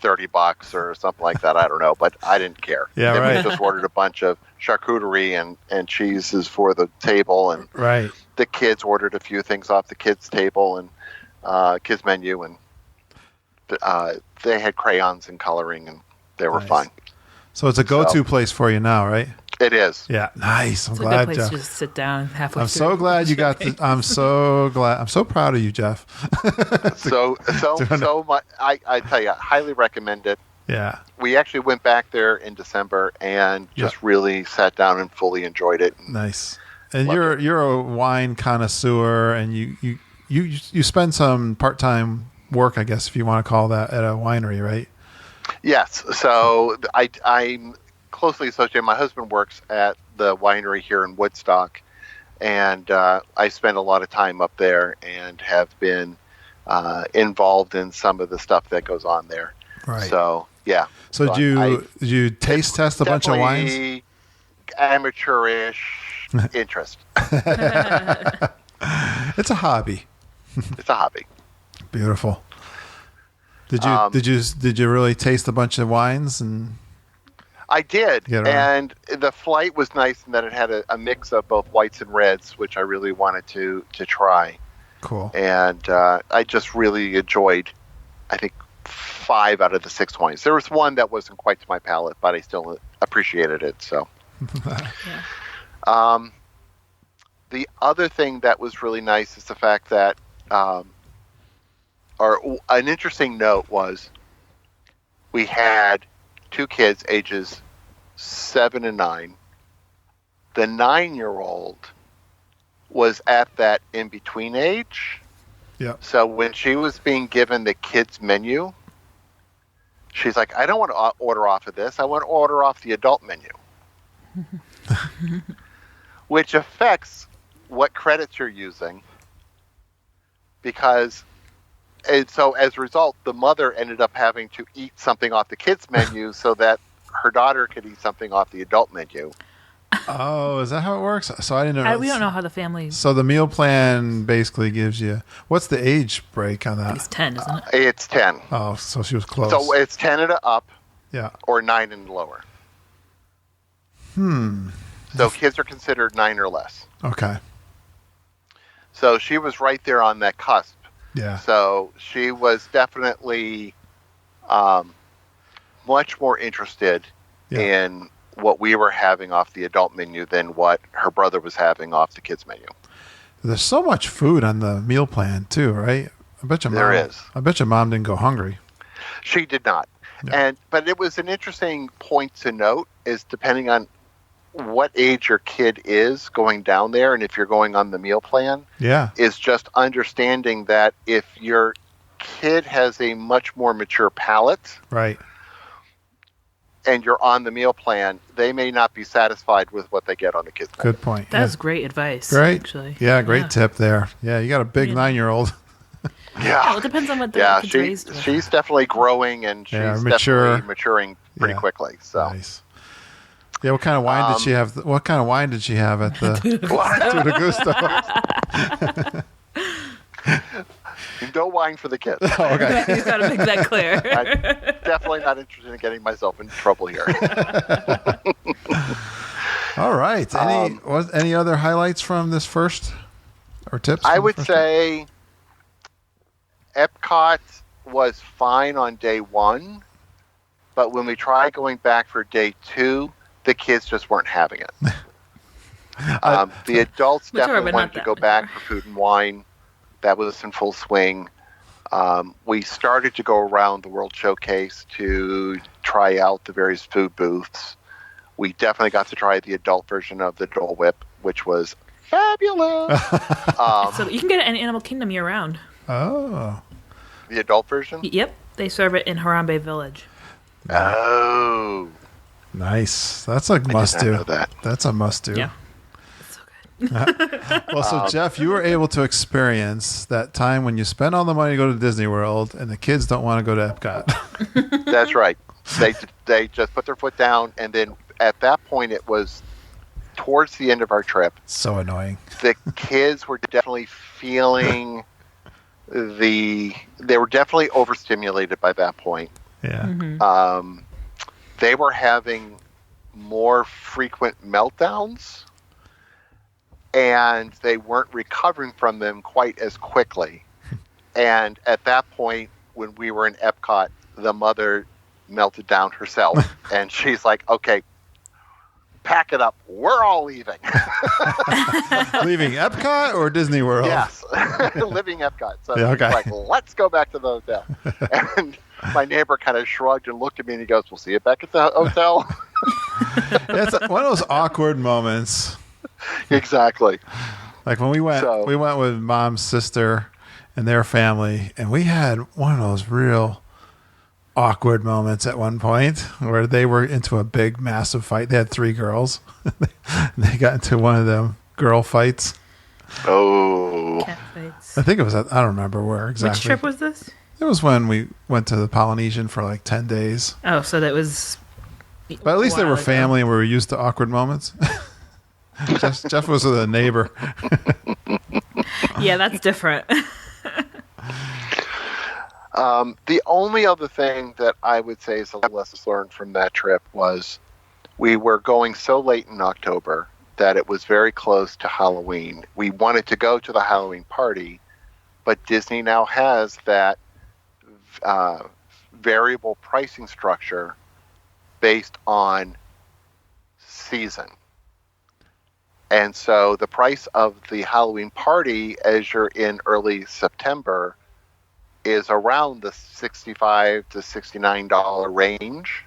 $30 or something like that. I don't know, but I didn't care. Yeah, then right. We just ordered a bunch of charcuterie and cheeses for the table, and right. The kids ordered a few things off the kids' table and kids' menu, and they had crayons and coloring, and they were fine. So it's a go-to place for you now, right? It is. Yeah, nice. I'm It's glad, a good place Jeff. to just sit down halfway I'm through. so glad you got the, I'm so glad. I'm so proud of you, Jeff. so much. I tell you, I highly recommend it. Yeah. We actually went back there in December and just really sat down and fully enjoyed it. Nice. And you're a wine connoisseur, and you spend some part-time work, I guess, if you want to call that, at a winery, right? Yes. So I'm closely associated. My husband works at the winery here in Woodstock, and I spend a lot of time up there and have been involved in some of the stuff that goes on there. Right. So, yeah. So did you taste test a bunch of wines? Amateurish interest. It's a hobby. It's a hobby. Beautiful. Did you really taste a bunch of wines? And I did, and the flight was nice in that it had a mix of both whites and reds, which I really wanted to try. Cool. And I just really enjoyed, I think, 5 out of the 6 wines. There was one that wasn't quite to my palate, but I still appreciated it. So, the other thing that was really nice is the fact that, or an interesting note was, we had 2 kids, ages 7 and 9. The 9-year-old was at that in-between age. Yeah. So when she was being given the kids' menu, she's like, I don't want to order off of this. I want to order off the adult menu. Which affects what credits you're using. Because, and so as a result, the mother ended up having to eat something off the kids' menu so that her daughter could eat something off the adult menu. Oh, is that how it works? So I didn't know. We don't know how the family. So the meal plan basically gives you. What's the age break on that? It's 10, isn't it? It's 10. Oh, so she was close. So it's 10 and up. Yeah. Or 9 and lower. So kids are considered 9 or less. Okay. So she was right there on that cusp. Yeah. So she was definitely much more interested in what we were having off the adult menu than what her brother was having off the kids menu. There's so much food on the meal plan too, right? I bet your There is. I bet your mom didn't go hungry. She did not. Yeah. But it was an interesting point to note is depending on what age your kid is going down there and if you're going on the meal plan, is just understanding that if your kid has a much more mature palate, right, and you're on the meal plan, they may not be satisfied with what they get on the kids menu. Good point. That's great advice. Great. Actually. Yeah, great tip there. Yeah, you got a big 9-year-old. Yeah. Well, it depends on what the kid's raised with. She's definitely growing and she's definitely maturing pretty quickly. So. Nice. Yeah, what kind of wine did she have? What kind of wine did she have at the Tudo Gusto? No wine for the kids. Oh, okay. You've got to make that clear. I'm definitely not interested in getting myself in trouble here. All right. Any other highlights from this first or tips? I would say Epcot was fine on day 1, but when we tried going back for day 2, the kids just weren't having it. The adults definitely wanted to go back for food and wine. That was in full swing. We started to go around the World Showcase to try out the various food booths. We definitely got to try the adult version of the Dole Whip, which was fabulous. So you can get it in Animal Kingdom year-round. Oh. The adult version? Yep. They serve it in Harambe Village. Oh. Nice. That's a must-do. That's a must-do. Yeah. It's so good. Well, so Jeff, you were able to experience that time when you spend all the money to go to Disney World and the kids don't want to go to Epcot. That's right. They just put their foot down, and then at that point it was towards the end of our trip. So annoying. The kids were definitely feeling they were definitely overstimulated by that point. Yeah. Mm-hmm. They were having more frequent meltdowns, and they weren't recovering from them quite as quickly. And at that point, when we were in Epcot, the mother melted down herself, and she's like, okay, pack it up. We're all leaving. Leaving Epcot or Disney World? Yes, leaving Epcot. So Yeah, okay. she's like, let's go back to the hotel. And my neighbor kind of shrugged and looked at me, and he goes, we'll see you back at the hotel. It's one of those awkward moments. Exactly. Like when we went with Mom's sister and their family, and we had one of those real awkward moments at one point where they were into a big, massive fight. They had 3 girls. They got into one of them girl fights. Oh. Cat fights. I think it was, I don't remember where exactly. Which trip was this? It was when we went to the Polynesian for like 10 days. Oh, so that was... But at least they were family and we were used to awkward moments. Jeff was with a neighbor. Yeah, that's different. The only other thing that I would say is a lesson learned from that trip was we were going so late in October that it was very close to Halloween. We wanted to go to the Halloween party, but Disney now has that variable pricing structure based on season. And so the price of the Halloween party as you're in early September is around the $65 to $69 range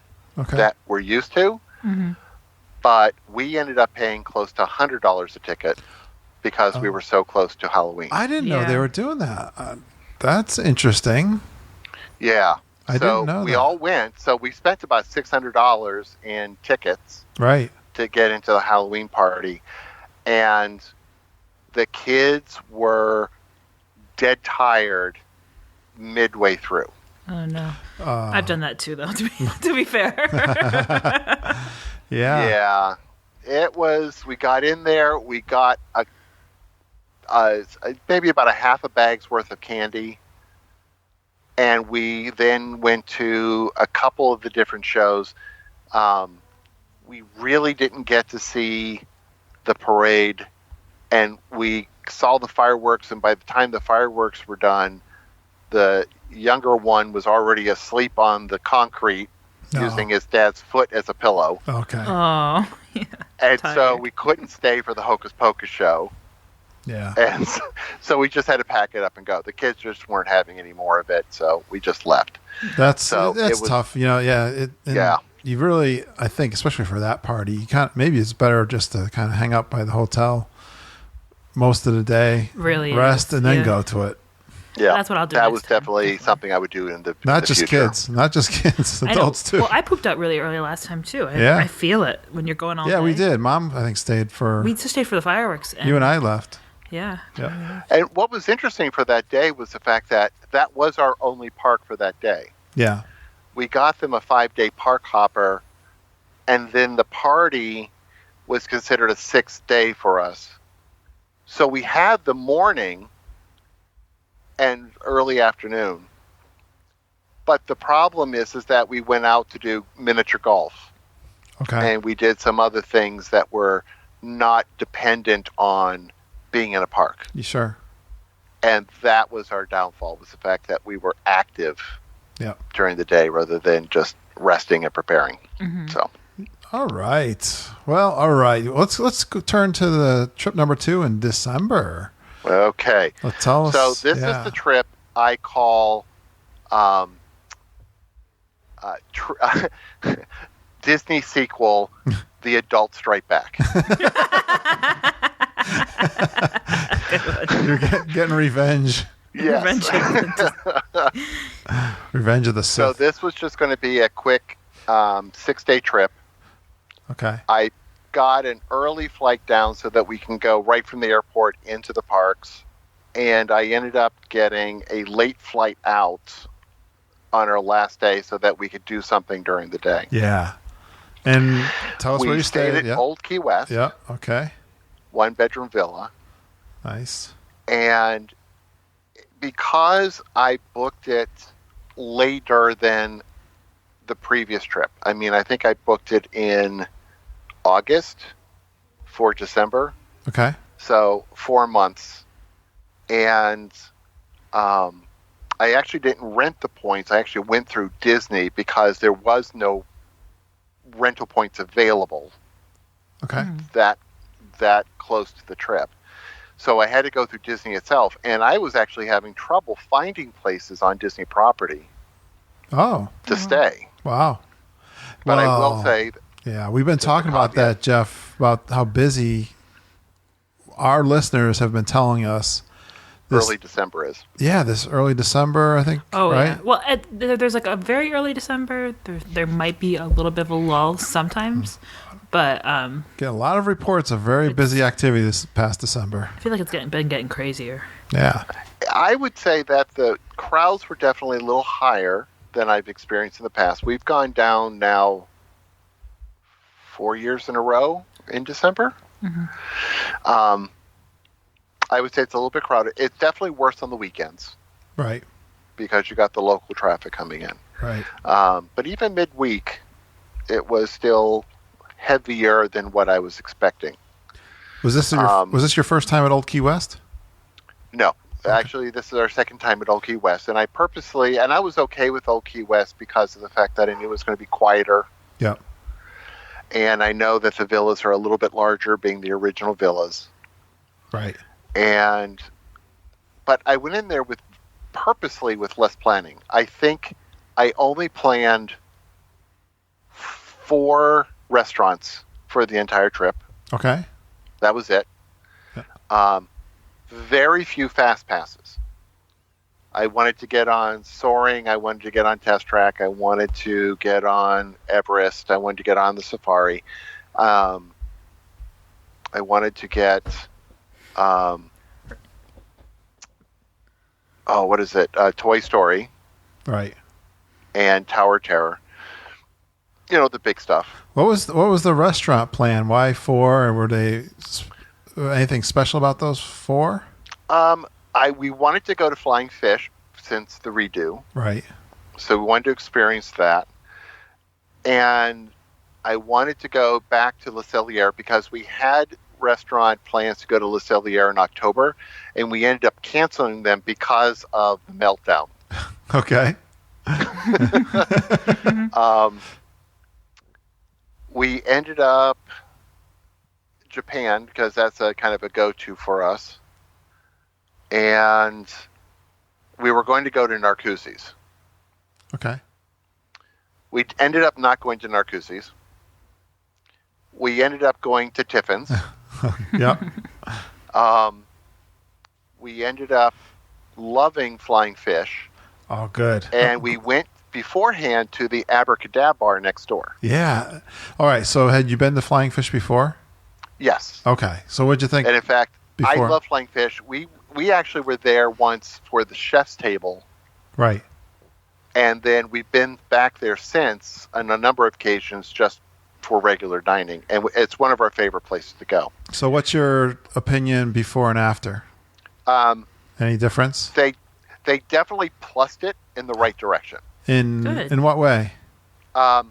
that we're used to. Mm-hmm. But we ended up paying close to $100 a ticket because we were so close to Halloween. I didn't know they were doing that. That's interesting. Yeah. I didn't know we that. all went. So we spent about $600 in tickets to get into the Halloween party. And the kids were dead tired midway through. Oh, no. I've done that too, though, to be fair. Yeah. We got in there. We got maybe about a half a bag's worth of candy. And we then went to a couple of the different shows. We really didn't get to see the parade, and we saw the fireworks, and by the time the fireworks were done, the younger one was already asleep on the concrete using his dad's foot as a pillow. Okay. Oh, yeah. And Tired. so we couldn't stay for the Hocus Pocus show. Yeah. And so we just had to pack it up and go. The kids just weren't having any more of it, so we just left. That's tough. Yeah. You really, I think, especially for that party, you maybe it's better just to kind of hang out by the hotel most of the day, really rest, and then yeah. go to it. Yeah, that's what I'll do. That next was time. definitely something I would do in the Not just future. kids, adults too. Well, I pooped out really early last time too. I feel it when you're going all day. Yeah, we did. Mom, I think, stayed for. We just stayed for the fireworks. You and I left. Yeah. Yeah. And what was interesting for that day was the fact that that was our only park for that day. Yeah. We got them a 5-day park hopper, and then the party was considered a 6th day for us. So we had the morning and early afternoon. But the problem is that we went out to do miniature golf. Okay. And we did some other things that were not dependent on being in a park. You sure? And that was our downfall, was the fact that we were active during the day rather than just resting and preparing. Mm-hmm. So, all right. Well, all right. Let's turn to the trip number 2 in December. okay. Let's tell us. So this is the trip I call Disney sequel, The Adult Strike Back. You're getting revenge. Yes. Revenge of the Sith. So this was just going to be a quick 6-day trip. Okay. I got an early flight down so that we can go right from the airport into the parks. And I ended up getting a late flight out on our last day so that we could do something during the day. Yeah. And tell us where you We stayed. stayed at Old Key West. Yeah. Okay. 1-bedroom villa. Nice. And because I booked it later than the previous trip, I mean, I think I booked it in August for December. Okay. So 4 months. And I actually didn't rent the points. I actually went through Disney because there was no rental points available Okay. that close to the trip. So I had to go through Disney itself, and I was actually having trouble finding places on Disney property to stay. Wow. But I will say... Yeah, we've been talking about that, Jeff, about how busy our listeners have been telling us. Early December is. Yeah, this early December, I think. Oh, right? yeah. Well, there's like a very early December. There might be a little bit of a lull sometimes, but get a lot of reports of very busy activity this past December. I feel like it's been getting crazier. Yeah. I would say that the crowds were definitely a little higher than I've experienced in the past. We've gone down now 4 years in a row in December. Mm-hmm. I would say it's a little bit crowded. It's definitely worse on the weekends. Right. Because you got the local traffic coming in. Right. But even midweek, it was still heavier than what I was expecting. Was this your first time at Old Key West? No. Okay. Actually, this is our second time at Old Key West. And I was okay with Old Key West because of the fact that I knew it was going to be quieter. Yeah. And I know that the villas are a little bit larger, being the original villas. Right. But I went in there purposely with less planning. I think I only planned 4 restaurants for the entire trip. Okay. That was it. Yeah. Very few fast passes. I wanted to get on Soaring. I wanted to get on Test Track. I wanted to get on Everest. I wanted to get on the Safari. I wanted to get... what is it? Toy Story. Right. And Tower Terror. the big stuff. What was the restaurant plan? Why 4? And were they anything special about those 4? We wanted to go to Flying Fish since the redo. Right. So we wanted to experience that. And I wanted to go back to Le Cellier because we had restaurant plans to go to Le Cellier in October, and we ended up canceling them because of the meltdown. Okay. We ended up Japan because that's a kind of a go-to for us. And we were going to go to Narcoossee's. Okay. We ended up not going to Narcoossee's. We ended up going to Tiffin's. Yep. We ended up loving Flying Fish. Oh, good. And we went beforehand to the Abracadabra bar next door. Yeah. All right. So had you been to Flying Fish before? Yes. Okay. So what'd you think? And in fact, before? I love Flying Fish. We actually were there once for the chef's table. Right. And then we've been back there since on a number of occasions just for regular dining. And it's one of our favorite places to go. So what's your opinion before and after? Any difference? They definitely plussed it in the right direction. In what way? The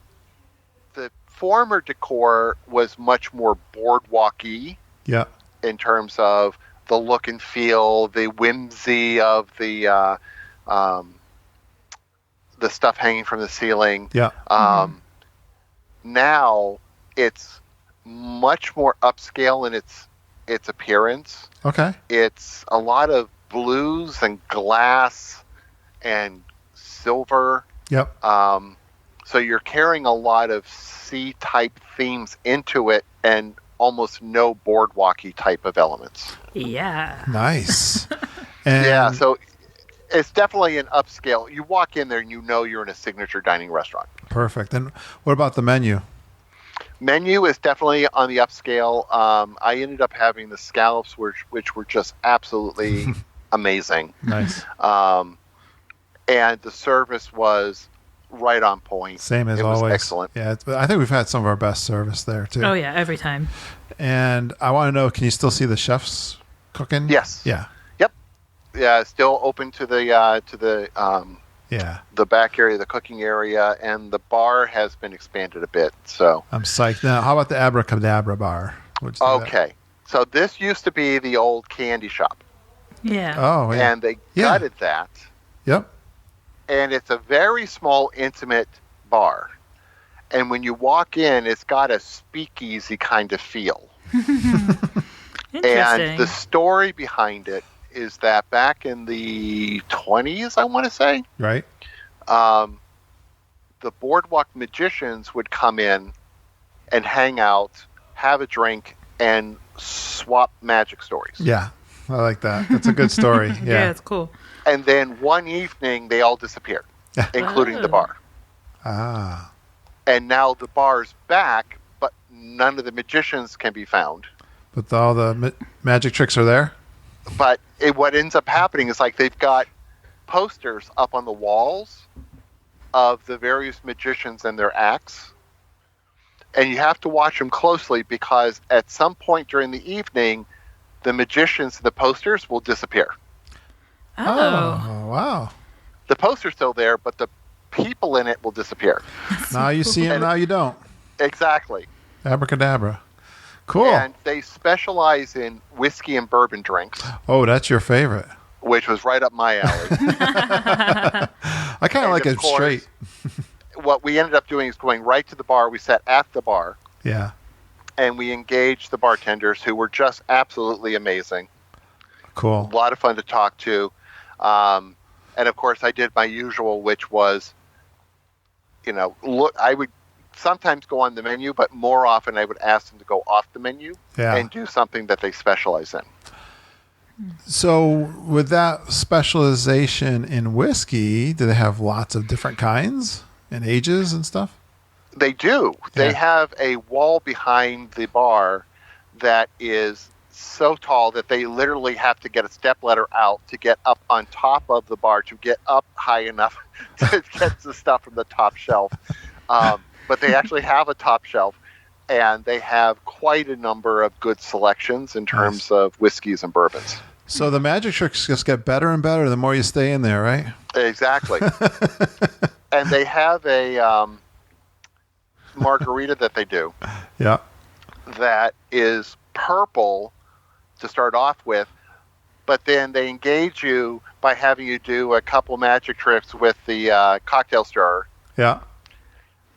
former decor was much more boardwalky. Yeah. In terms of the look and feel, the whimsy of the stuff hanging from the ceiling. Yeah. Now it's much more upscale in its appearance. Okay. It's a lot of blues and glass and silver. Yep. So you're carrying a lot of sea-type themes into it and almost no boardwalky type of elements. Yeah. Nice. And yeah, so it's definitely an upscale. You walk in there and you know you're in a signature dining restaurant. Perfect. And what about the menu? Menu is definitely on the upscale. I ended up having the scallops, which were just absolutely amazing. Nice. And the service was right on point. Same as it always. Was excellent. Yeah, I think we've had some of our best service there too. Oh yeah, every time. And I want to know, can you still see the chefs cooking? Yes. Yeah. Yep. Yeah, still open to the the back area, the cooking area, and the bar has been expanded a bit. So I'm psyched. Now, how about the Abracadabra bar? Okay. So this used to be the old candy shop. Yeah. Oh, yeah. And they gutted that. Yep. And it's a very small, intimate bar. And when you walk in, it's got a speakeasy kind of feel. And the story behind it is that back in the 20s, I want to say, right, the boardwalk magicians would come in and hang out, have a drink, and swap magic stories. Yeah, I like that. That's a good story. Yeah, yeah, it's cool. And then one evening, they all disappeared, including the bar. Ah. And now the bar's back, but none of the magicians can be found. But all the magic tricks are there? But what ends up happening is like they've got posters up on the walls of the various magicians and their acts. And you have to watch them closely because at some point during the evening, the magicians and the posters will disappear. Oh, wow. The poster's still there, but the people in it will disappear. Now you see them, now you don't. Exactly. Abracadabra. Cool. And they specialize in whiskey and bourbon drinks. Oh, that's your favorite. Which was right up my alley. I kind of like it straight. What we ended up doing is going right to the bar. We sat at the bar. Yeah. And we engaged the bartenders who were just absolutely amazing. Cool. A lot of fun to talk to. And of course, I did my usual, which was, I would sometimes go on the menu, but more often I would ask them to go off the menu and do something that they specialize in. So with that specialization in whiskey, do they have lots of different kinds and ages and stuff? They do. Yeah. They have a wall behind the bar that is so tall that they literally have to get a stepladder out to get up on top of the bar to get up high enough to get the stuff from the top shelf. but they actually have a top shelf, and they have quite a number of good selections in terms of whiskeys and bourbons. So the magic tricks just get better and better the more you stay in there, right? Exactly. And they have a margarita that they do. Yeah. That is purple to start off with, but then they engage you by having you do a couple magic tricks with the cocktail stirrer. Yeah.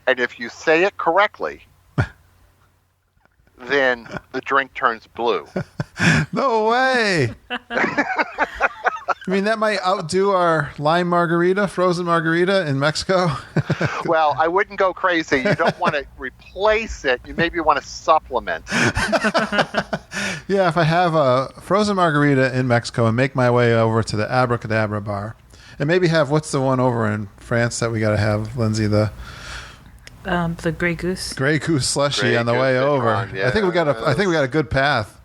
And if you say it correctly, then the drink turns blue. No way. I mean, that might outdo our lime margarita, frozen margarita in Mexico. Well, I wouldn't go crazy. You don't want to replace it. You maybe want to supplement. Yeah, if I have a frozen margarita in Mexico and make my way over to the Abracadabra bar, and maybe have, what's the one over in France that we got to have, Lindsay? The Grey Goose. Grey Goose slushy on the way over. Yeah. I think we got a good path.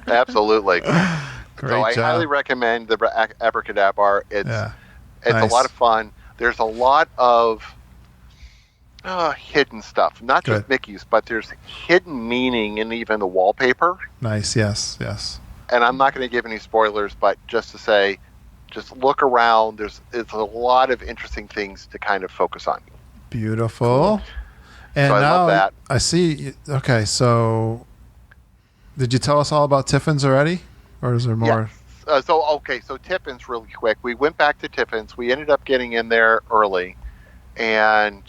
Absolutely. Great so I job. highly recommend the Abracadabra. It's nice. A lot of fun. There's a lot of hidden stuff, not just Mickey's, but there's hidden meaning in even the wallpaper. Nice, yes. And I'm not going to give any spoilers, but just to say, just look around. It's a lot of interesting things to kind of focus on. Beautiful. Cool. And so I now love that. I see. Okay, so did you tell us all about Tiffin's already, or is there more? Yeah. So Tiffin's really quick. We went back to Tiffin's. We ended up getting in there early, and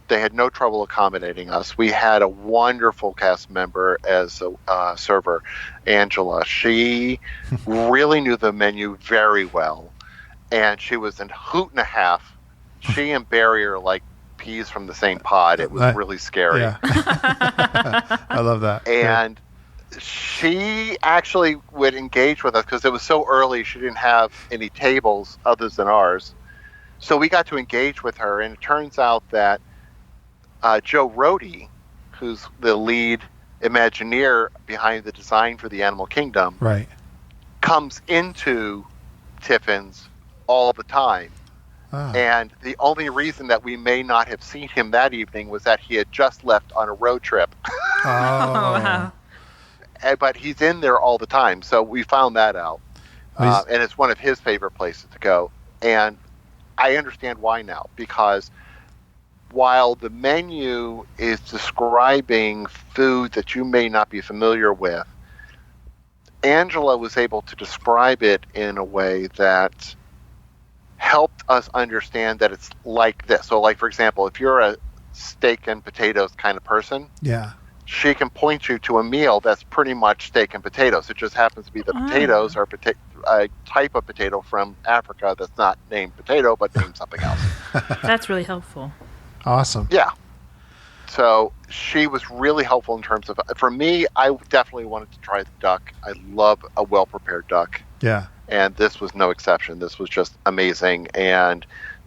they had no trouble accommodating us. We had a wonderful cast member as a server, Angela. She really knew the menu very well, and she was a hoot and a half. She and Barry are like peas from the same pod. It was really scary. Yeah. I love that. And she actually would engage with us because it was so early. She didn't have any tables other than ours. So we got to engage with her. And it turns out that Joe Rohde, who's the lead Imagineer behind the design for the Animal Kingdom, right, comes into Tiffin's all the time. And the only reason that we may not have seen him that evening was that he had just left on a road trip. Oh, wow. But he's in there all the time. So we found that out. And it's one of his favorite places to go. And I understand why now. Because while the menu is describing food that you may not be familiar with, Angela was able to describe it in a way that helped us understand that it's like this. So, like, for example, if you're a steak and potatoes kind of person, she can point you to a meal that's pretty much steak and potatoes. It just happens to be the potatoes are a type of potato from Africa that's not named potato, but named something else. That's really helpful. Awesome. Yeah. So she was really helpful in terms of, for me, I definitely wanted to try the duck. I love a well-prepared duck. Yeah. And this was no exception. This was just amazing, and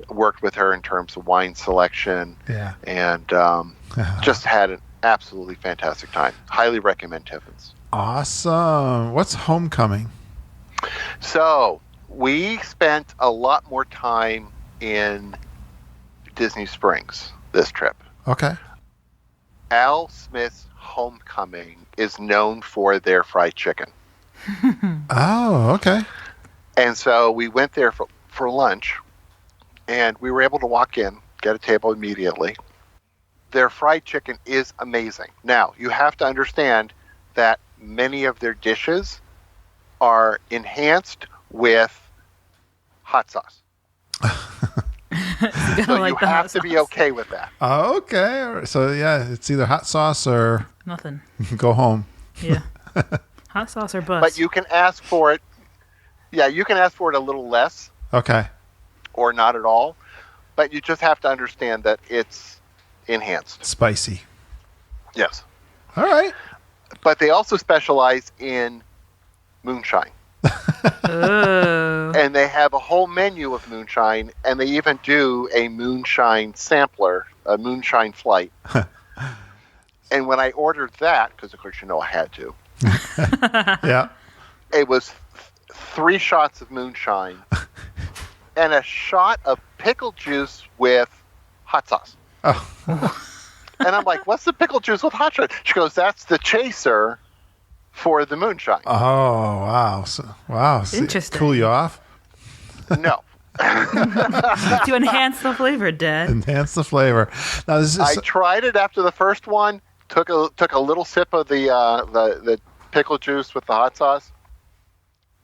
worked with her in terms of wine selection. Yeah. And just had an absolutely fantastic time. Highly recommend Tiffin's. Awesome. What's Homecoming? So we spent a lot more time in Disney Springs this trip. Okay. Al Smith's Homecoming is known for their fried chicken. Oh, okay. And so we went there for lunch, and we were able to walk in, get a table immediately. Their fried chicken is amazing. Now, you have to understand that many of their dishes are enhanced with hot sauce. So you have to be okay with that. Okay. So, yeah, it's either hot sauce or nothing. Go home. Yeah. Hot sauce or bust. But you can ask for it. Yeah, you can ask for it a little less. Okay. Or not at all. But you just have to understand that it's enhanced. Spicy. Yes. All right. But they also specialize in moonshine. Oh. And they have a whole menu of moonshine, and they even do a moonshine sampler, a moonshine flight. And when I ordered that, because of course you know I had to, yeah, it was 3 shots of moonshine and a shot of pickle juice with hot sauce. Oh. And I'm like, what's the pickle juice with hot shot? She goes, that's the chaser for the moonshine. Oh, wow. Wow. Interesting. Cool you off? No. To enhance the flavor, Dad. Enhance the flavor. Now, I tried it after the first one. Took a little sip of the pickle juice with the hot sauce.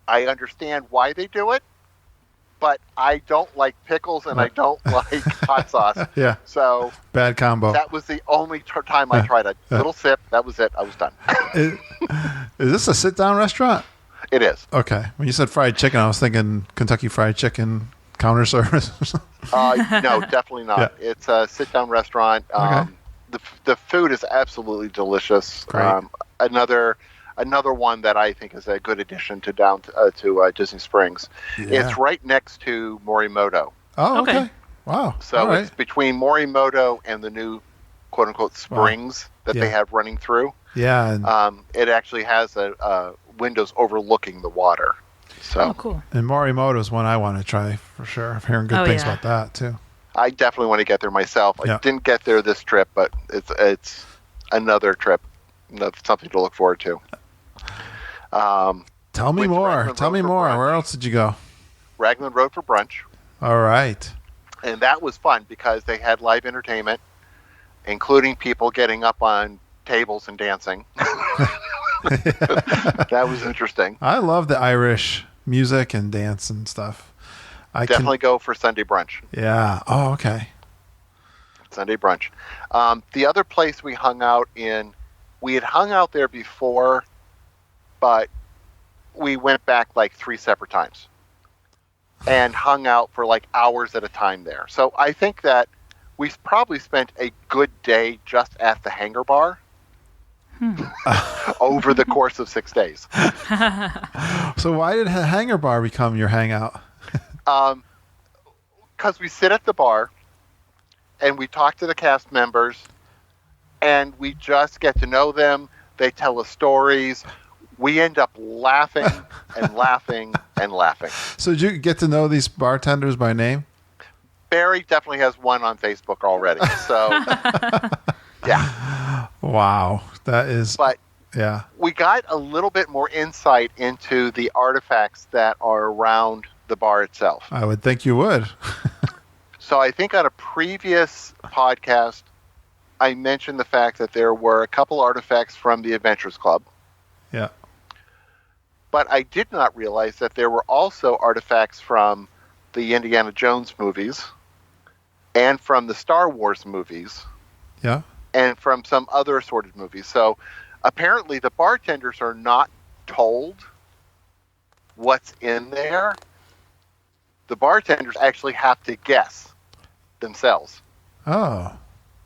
I understand why they do it, but I don't like pickles and I don't like hot sauce. Yeah. So bad combo. That was the only time I tried a little sip. That was it. I was done. Is this a sit-down restaurant? It is. Okay. When you said fried chicken, I was thinking Kentucky Fried Chicken counter service. No, definitely not. Yeah. It's a sit-down restaurant. Okay. The food is absolutely delicious. Great. Another one that I think is a good addition to Disney Springs. Yeah. It's right next to Morimoto. Oh, okay. Wow. So it's between Morimoto and the new quote-unquote Springs that they have running through. Yeah. It actually has a windows overlooking the water. So cool. And Morimoto is one I want to try for sure. I'm hearing good things about that too. I definitely want to get there myself. I didn't get there this trip, but it's another trip. Something to look forward to. Tell me more. Tell me more. Brunch. Where else did you go? Raglan Road for brunch. All right. And that was fun because they had live entertainment, including people getting up on tables and dancing. That was interesting. I love the Irish music and dance and stuff. I definitely go for Sunday brunch. Yeah. Oh, okay. Sunday brunch. The other place we hung out in, we had hung out there before, but we went back like 3 separate times and hung out for like hours at a time there. So I think that we probably spent a good day just at the Hangar Bar over the course of 6 days. So why did Hangar Bar become your hangout? Because we sit at the bar and we talk to the cast members and we just get to know them. They tell us stories. We end up laughing and laughing and laughing. So did you get to know these bartenders by name? Barry definitely has one on Facebook already. So, yeah. Wow. That is... But yeah, we got a little bit more insight into the artifacts that are around the bar itself. I would think you would. So I think on a previous podcast, I mentioned the fact that there were a couple artifacts from the Adventurers Club. Yeah. But I did not realize that there were also artifacts from the Indiana Jones movies and from the Star Wars movies. Yeah. And from some other assorted movies. So apparently the bartenders are not told what's in there. The bartenders actually have to guess themselves. Oh.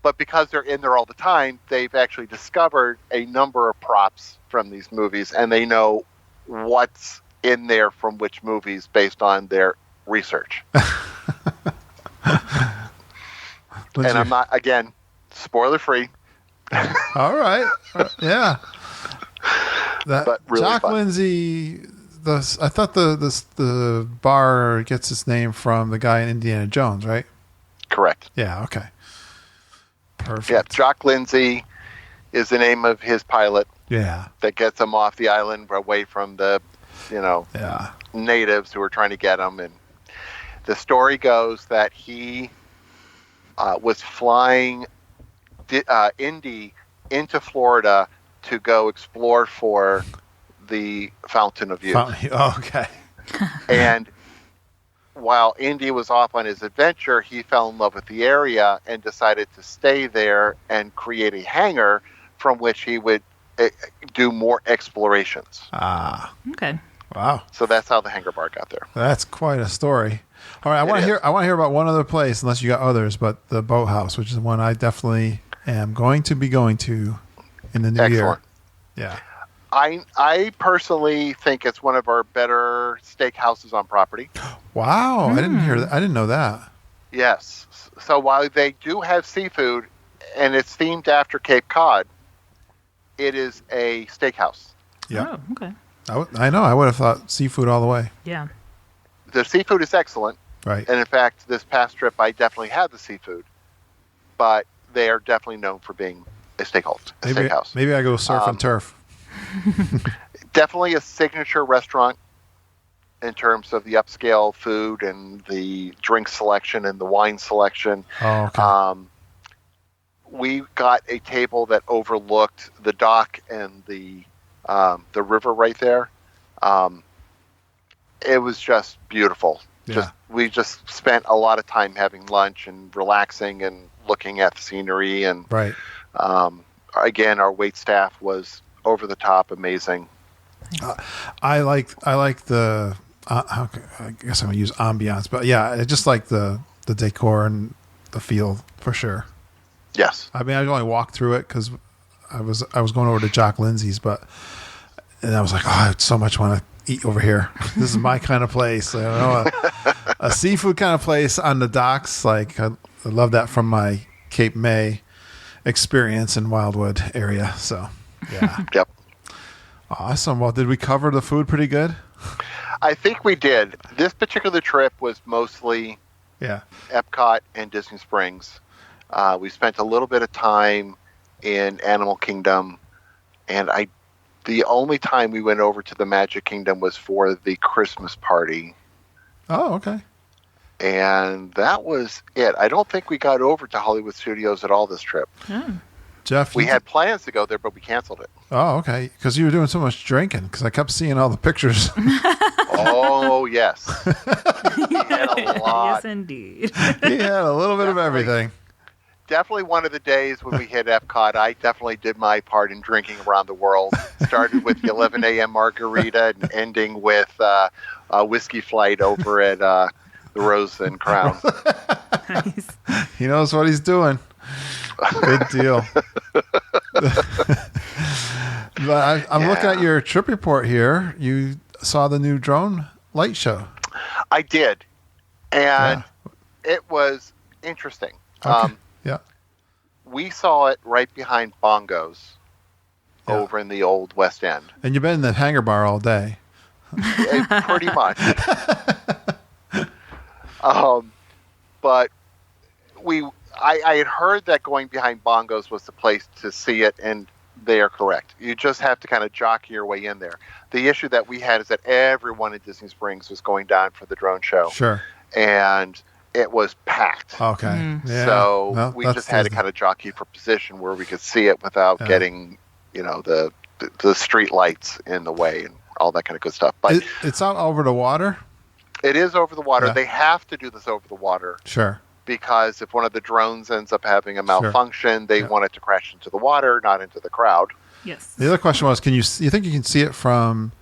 But because they're in there all the time, they've actually discovered a number of props from these movies, and they know what's in there from which movies based on their research. And I'm not, again, spoiler free. All right. Yeah. But really Jock fun. Lindsay, I thought the bar gets its name from the guy in Indiana Jones, right? Correct. Yeah, okay. Perfect. Yeah, Jock Lindsay is the name of his pilot. Yeah. That gets him off the island away from the, natives who are trying to get him. And the story goes that he was flying Indy into Florida to go explore for the Fountain of Youth. Oh, okay. And while Indy was off on his adventure, he fell in love with the area and decided to stay there and create a hangar from which he would do more explorations. Ah. Okay. Wow. So that's how the Hangar Bar got there. That's quite a story. All right, I want to hear about one other place, unless you got others, but the Boathouse, which is one I definitely am going to be going to in the new year. Yeah. I personally think it's one of our better steakhouses on property. Wow, I didn't hear that. I didn't know that. Yes. So while they do have seafood and it's themed after Cape Cod, it is a steakhouse. Yeah. Oh, okay. I know. I would have thought seafood all the way. Yeah. The seafood is excellent. Right. And in fact, this past trip, I definitely had the seafood. but they are definitely known for being a steakhouse. Maybe I go surf and turf. Definitely a signature restaurant in terms of the upscale food and the drink selection and the wine selection. Oh, okay. We got a table that overlooked the dock and the river right there. It was just beautiful. Yeah. We just spent a lot of time having lunch and relaxing and looking at the scenery. And right. Again, our wait staff was over the top amazing. I like the. I guess I'm gonna use ambiance, but yeah, I just like the decor and the feel for sure. Yes. I mean, I only walked through it because I was going over to Jock Lindsay's, and I was like, oh, I so much want to eat over here. This is my kind of place. I don't know, a seafood kind of place on the docks. Like I love that from my Cape May experience in Wildwood area. So yeah. Yep. Awesome. Well, did we cover the food pretty good? I think we did. This particular trip was mostly Epcot and Disney Springs. We spent a little bit of time in Animal Kingdom, and the only time we went over to the Magic Kingdom was for the Christmas party. Oh, okay. And that was it. I don't think we got over to Hollywood Studios at all this trip. Jeff, we had plans to go there, but we canceled it. Oh, okay. Because you were doing so much drinking. Because I kept seeing all the pictures. Oh, yes. He had a lot. Yes, indeed. He had a little bit of everything. Definitely one of the days when we hit Epcot, I definitely did my part in drinking around the world. Started with the 11 a.m. margarita and ending with a whiskey flight over at the Rose and Crown. Nice. He knows what he's doing. Good deal. But I'm looking at your trip report here. You saw the new drone light show. I did. And it was interesting. Okay. Yeah. We saw it right behind Bongos over in the old West End. And you've been in the hangar bar all day. Pretty much. But I had heard that going behind Bongos was the place to see it, and they are correct. You just have to kind of jockey your way in there. The issue that we had is that everyone at Disney Springs was going down for the drone show. Sure. And it was packed. Okay. Yeah. So we just had to kind of jockey for position where we could see it without getting, the street lights in the way and all that kind of good stuff. But it's out over the water? It is over the water. Yeah. They have to do this over the water. Sure. Because if one of the drones ends up having a malfunction, they want it to crash into the water, not into the crowd. Yes. The other question was, you think you can see it from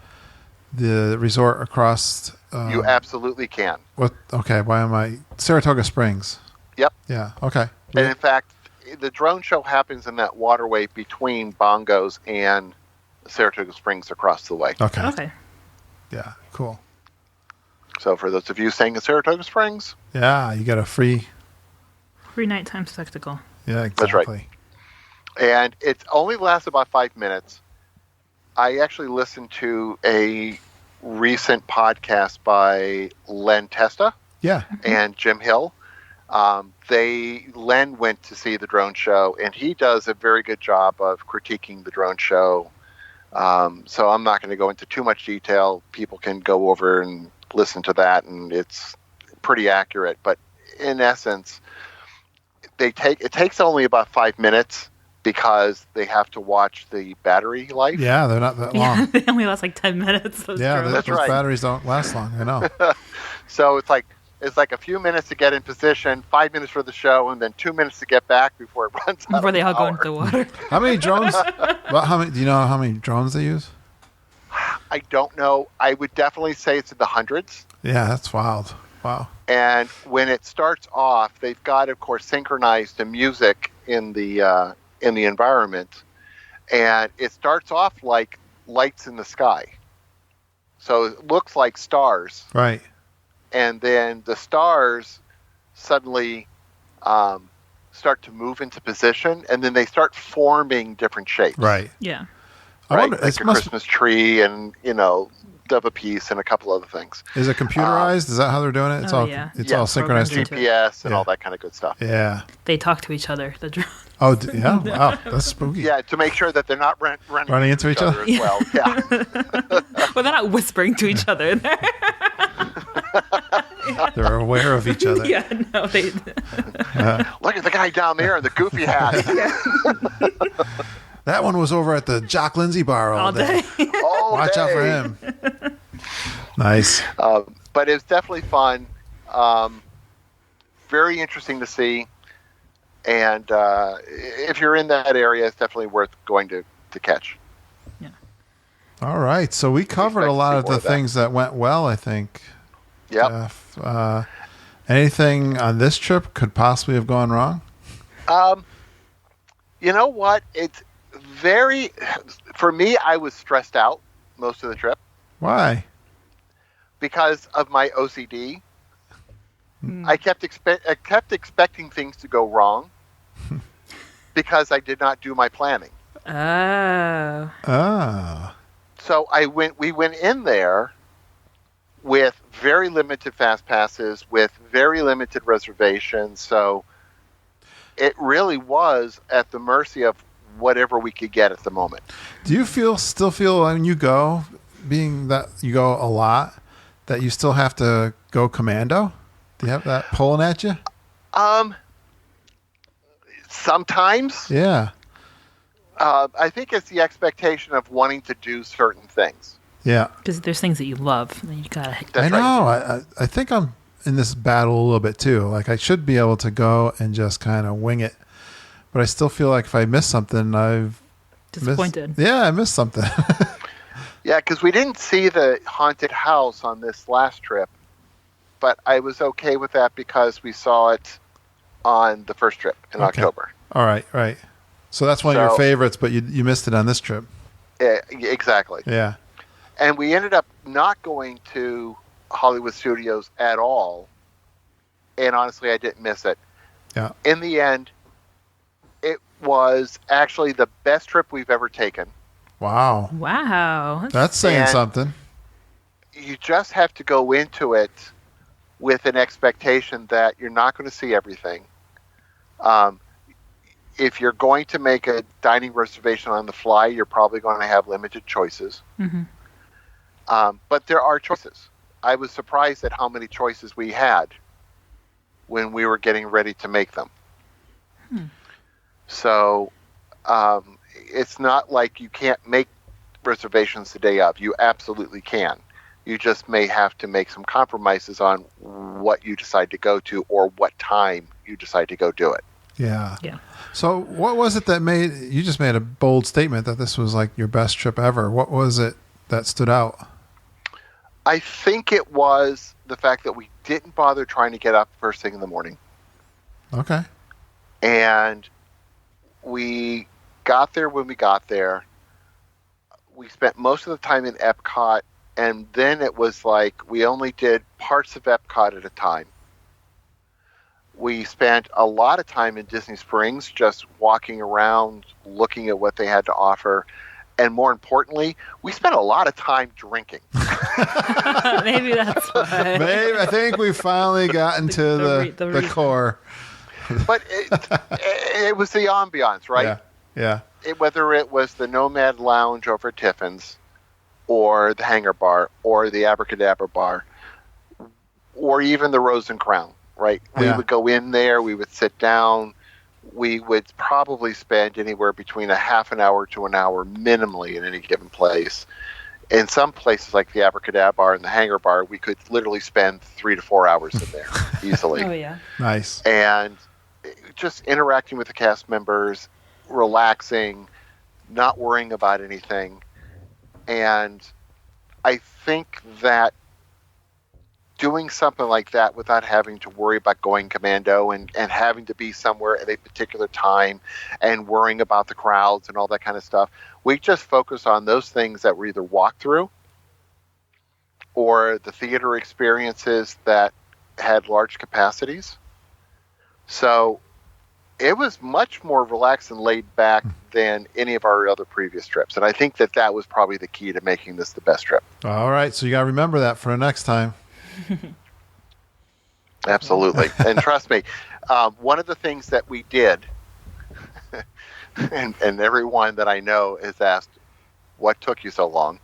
the resort across? You absolutely can. Okay. Why am I Saratoga Springs? Yep. Yeah. Okay. And in fact, the drone show happens in that waterway between Bongos and Saratoga Springs across the way. Okay. Yeah. Cool. So for those of you staying in Saratoga Springs, you got a free nighttime spectacle. Yeah, exactly. That's right. And it only lasts about 5 minutes. I actually listened to a recent podcast by Len Testa and Jim Hill. Len went to see the drone show, and he does a very good job of critiquing the drone show. So I'm not going to go into too much detail. People can go over and listen to that, and it's pretty accurate. But in essence, it takes only about 5 minutes because they have to watch the battery life. Yeah, they're not that long. Yeah, they only last like 10 minutes. Those that's right. Batteries don't last long. I know. So it's like a few minutes to get in position, 5 minutes for the show, and then 2 minutes to get back before it runs out. Before they all power. go into the water. How many drones? Do you know how many drones they use? I don't know. I would definitely say it's in the hundreds. Yeah, that's wild. Wow. And when it starts off, they've got, of course, synchronized the music in the environment, and it starts off like lights in the sky. So it looks like stars. Right. And then the stars suddenly start to move into position, and then they start forming different shapes. Right. Yeah. I right, wonder, like a Christmas tree, and of a piece and a couple other things. Is it computerized? Is that how they're doing it? It's all synchronized. GPS and all that kind of good stuff. Yeah. They talk to each other. The drone. Oh, yeah? Wow. That's spooky. Yeah, to make sure that they're not running into each other as well. Yeah. Well, they're not whispering to each other. They're aware of each other. Yeah, no, they. Look at the guy down there in the goofy hat. That one was over at the Jock Lindsay bar all day. Watch out for him. Nice. But it was definitely fun. Very interesting to see. And if you're in that area, it's definitely worth going to catch. Yeah. All right. So we covered a lot of the things that went well, I think. Yep. Jeff. Anything on this trip could possibly have gone wrong? You know what? It's for me, I was stressed out most of the trip. Why? Because of my OCD. I kept expecting things to go wrong because I did not do my planning. Oh. So we went in there with very limited fast passes, with very limited reservations. So it really was at the mercy of whatever we could get at the moment. Do you still feel when you go, being that you go a lot, that you still have to go commando? Do you have that pulling at you? Sometimes. Yeah. I think it's the expectation of wanting to do certain things. Yeah. Because there's things that you love, and you gotta. I know. I think I'm in this battle a little bit too. Like I should be able to go and just kind of wing it, but I still feel like if I miss something, I've disappointed. I missed something. Yeah, because we didn't see the haunted house on this last trip, but I was okay with that because we saw it on the first trip in October. All right. So that's one of your favorites, but you missed it on this trip. Exactly. Yeah. And we ended up not going to Hollywood Studios at all. And honestly, I didn't miss it. Yeah. In the end, it was actually the best trip we've ever taken. Wow. That's saying something. You just have to go into it with an expectation that you're not going to see everything. If you're going to make a dining reservation on the fly, you're probably going to have limited choices. Mm-hmm. But there are choices. I was surprised at how many choices we had when we were getting ready to make them. So it's not like you can't make reservations the day of. You absolutely can. You just may have to make some compromises on what you decide to go to or what time you decide to go do it. Yeah. So what was it that you just made a bold statement that this was like your best trip ever. What was it that stood out? I think it was the fact that we didn't bother trying to get up first thing in the morning. Okay. And we got there when we got there. We spent most of the time in Epcot, and then it was like we only did parts of Epcot at a time. We spent a lot of time in Disney Springs just walking around, looking at what they had to offer. And more importantly, we spent a lot of time drinking. Maybe that's why. Maybe I think we finally got into the core. But it was the ambiance, right? Yeah. Whether it was the Nomad Lounge over at Tiffin's, or the Hangar Bar, or the Abracadabra Bar, or even the Rose and Crown, right? We would go in there, we would sit down, we would probably spend anywhere between a half an hour to an hour minimally in any given place. In some places like the Abracadabra Bar and the Hangar Bar, we could literally spend 3 to 4 hours in there easily. Oh, yeah. Nice. And just interacting with the cast members, relaxing, not worrying about anything. And I think that doing something like that without having to worry about going commando and having to be somewhere at a particular time and worrying about the crowds and all that kind of stuff, we just focus on those things that were either walkthrough or the theater experiences that had large capacities. So it was much more relaxed and laid back than any of our other previous trips. And I think that was probably the key to making this the best trip. All right. So you got to remember that for the next time. Absolutely. And trust me, one of the things that we did, and everyone that I know has asked, what took you so long?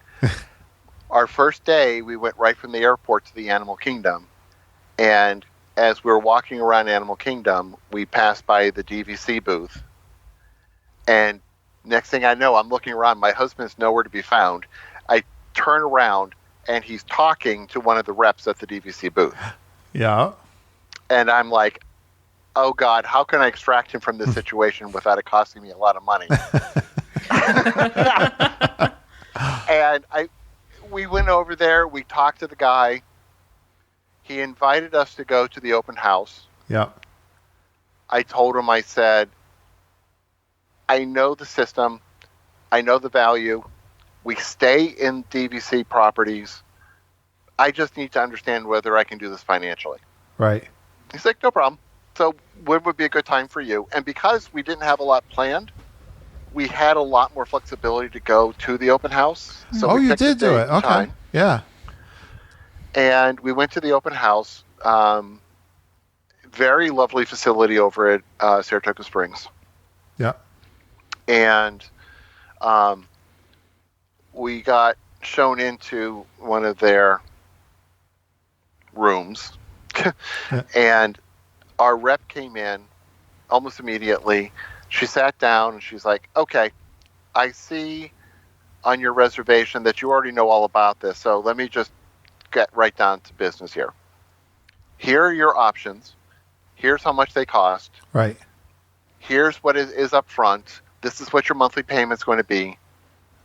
Our first day, we went right from the airport to the Animal Kingdom. And as we were walking around Animal Kingdom, we passed by the DVC booth. And next thing I know, I'm looking around. My husband's nowhere to be found. I turn around, and he's talking to one of the reps at the DVC booth. Yeah. And I'm like, oh, God, how can I extract him from this situation without it costing me a lot of money? And we went over there. We talked to the guy. He invited us to go to the open house. Yeah. I told him, I said, I know the system. I know the value. We stay in DVC properties. I just need to understand whether I can do this financially. Right. He's like, no problem. So when would be a good time for you? And because we didn't have a lot planned, we had a lot more flexibility to go to the open house. So you did do it. Okay. Time. Yeah. And we went to the open house. Very lovely facility over at Saratoga Springs. Yeah. And we got shown into one of their rooms. And our rep came in almost immediately. She sat down and she's like, okay, I see on your reservation that you already know all about this. So let me just get right down to business here. Here are your options. Here's how much they cost. Right. Here's what is up front. This is what your monthly payment's going to be.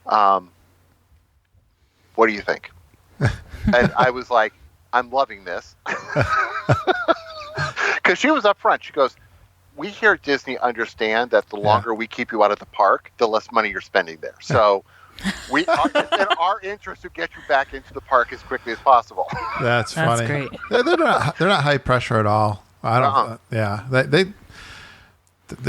What do you think? And I was like, I'm loving this. Because she was up front. She goes, we here at Disney understand that the longer we keep you out of the park, the less money you're spending there. So it's in our interest to get you back into the park as quickly as possible. That's funny. Great. They're not high pressure at all. I don't. Yeah. They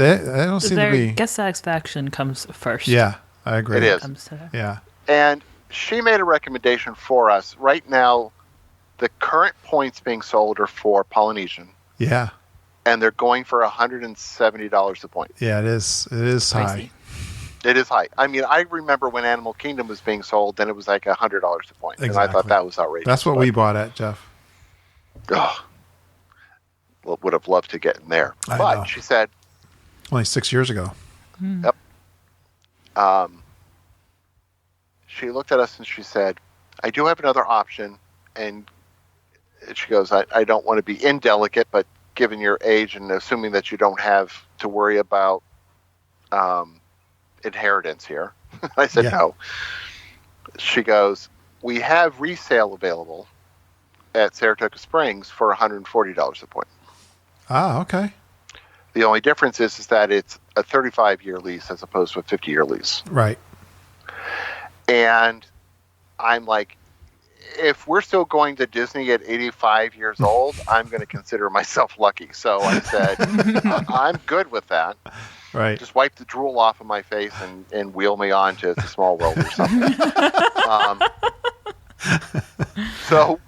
don't seem to be. Guest satisfaction comes first. Yeah, I agree. It is. Yeah. And she made a recommendation for us. Right now, the current points being sold are for Polynesian. Yeah. And they're going for $170 a point. Yeah, it is. It is high. It is high. I mean, I remember when Animal Kingdom was being sold, then it was like $100 a point. Exactly. And I thought that was outrageous. That's what we bought at, Jeff. Oh, well, would have loved to get in there. I know. She said... Only 6 years ago. Yep. She looked at us and she said, I do have another option. And she goes, I don't want to be indelicate, but given your age and assuming that you don't have to worry about inheritance here. I said, no. She goes, we have resale available at Saratoga Springs for $140 a point. Ah, okay. The only difference is that it's a 35-year lease as opposed to a 50-year lease. Right. And I'm like, if we're still going to Disney at 85 years old, I'm going to consider myself lucky. So I said, I'm good with that. Right. Just wipe the drool off of my face and wheel me on to It's a Small World or something. So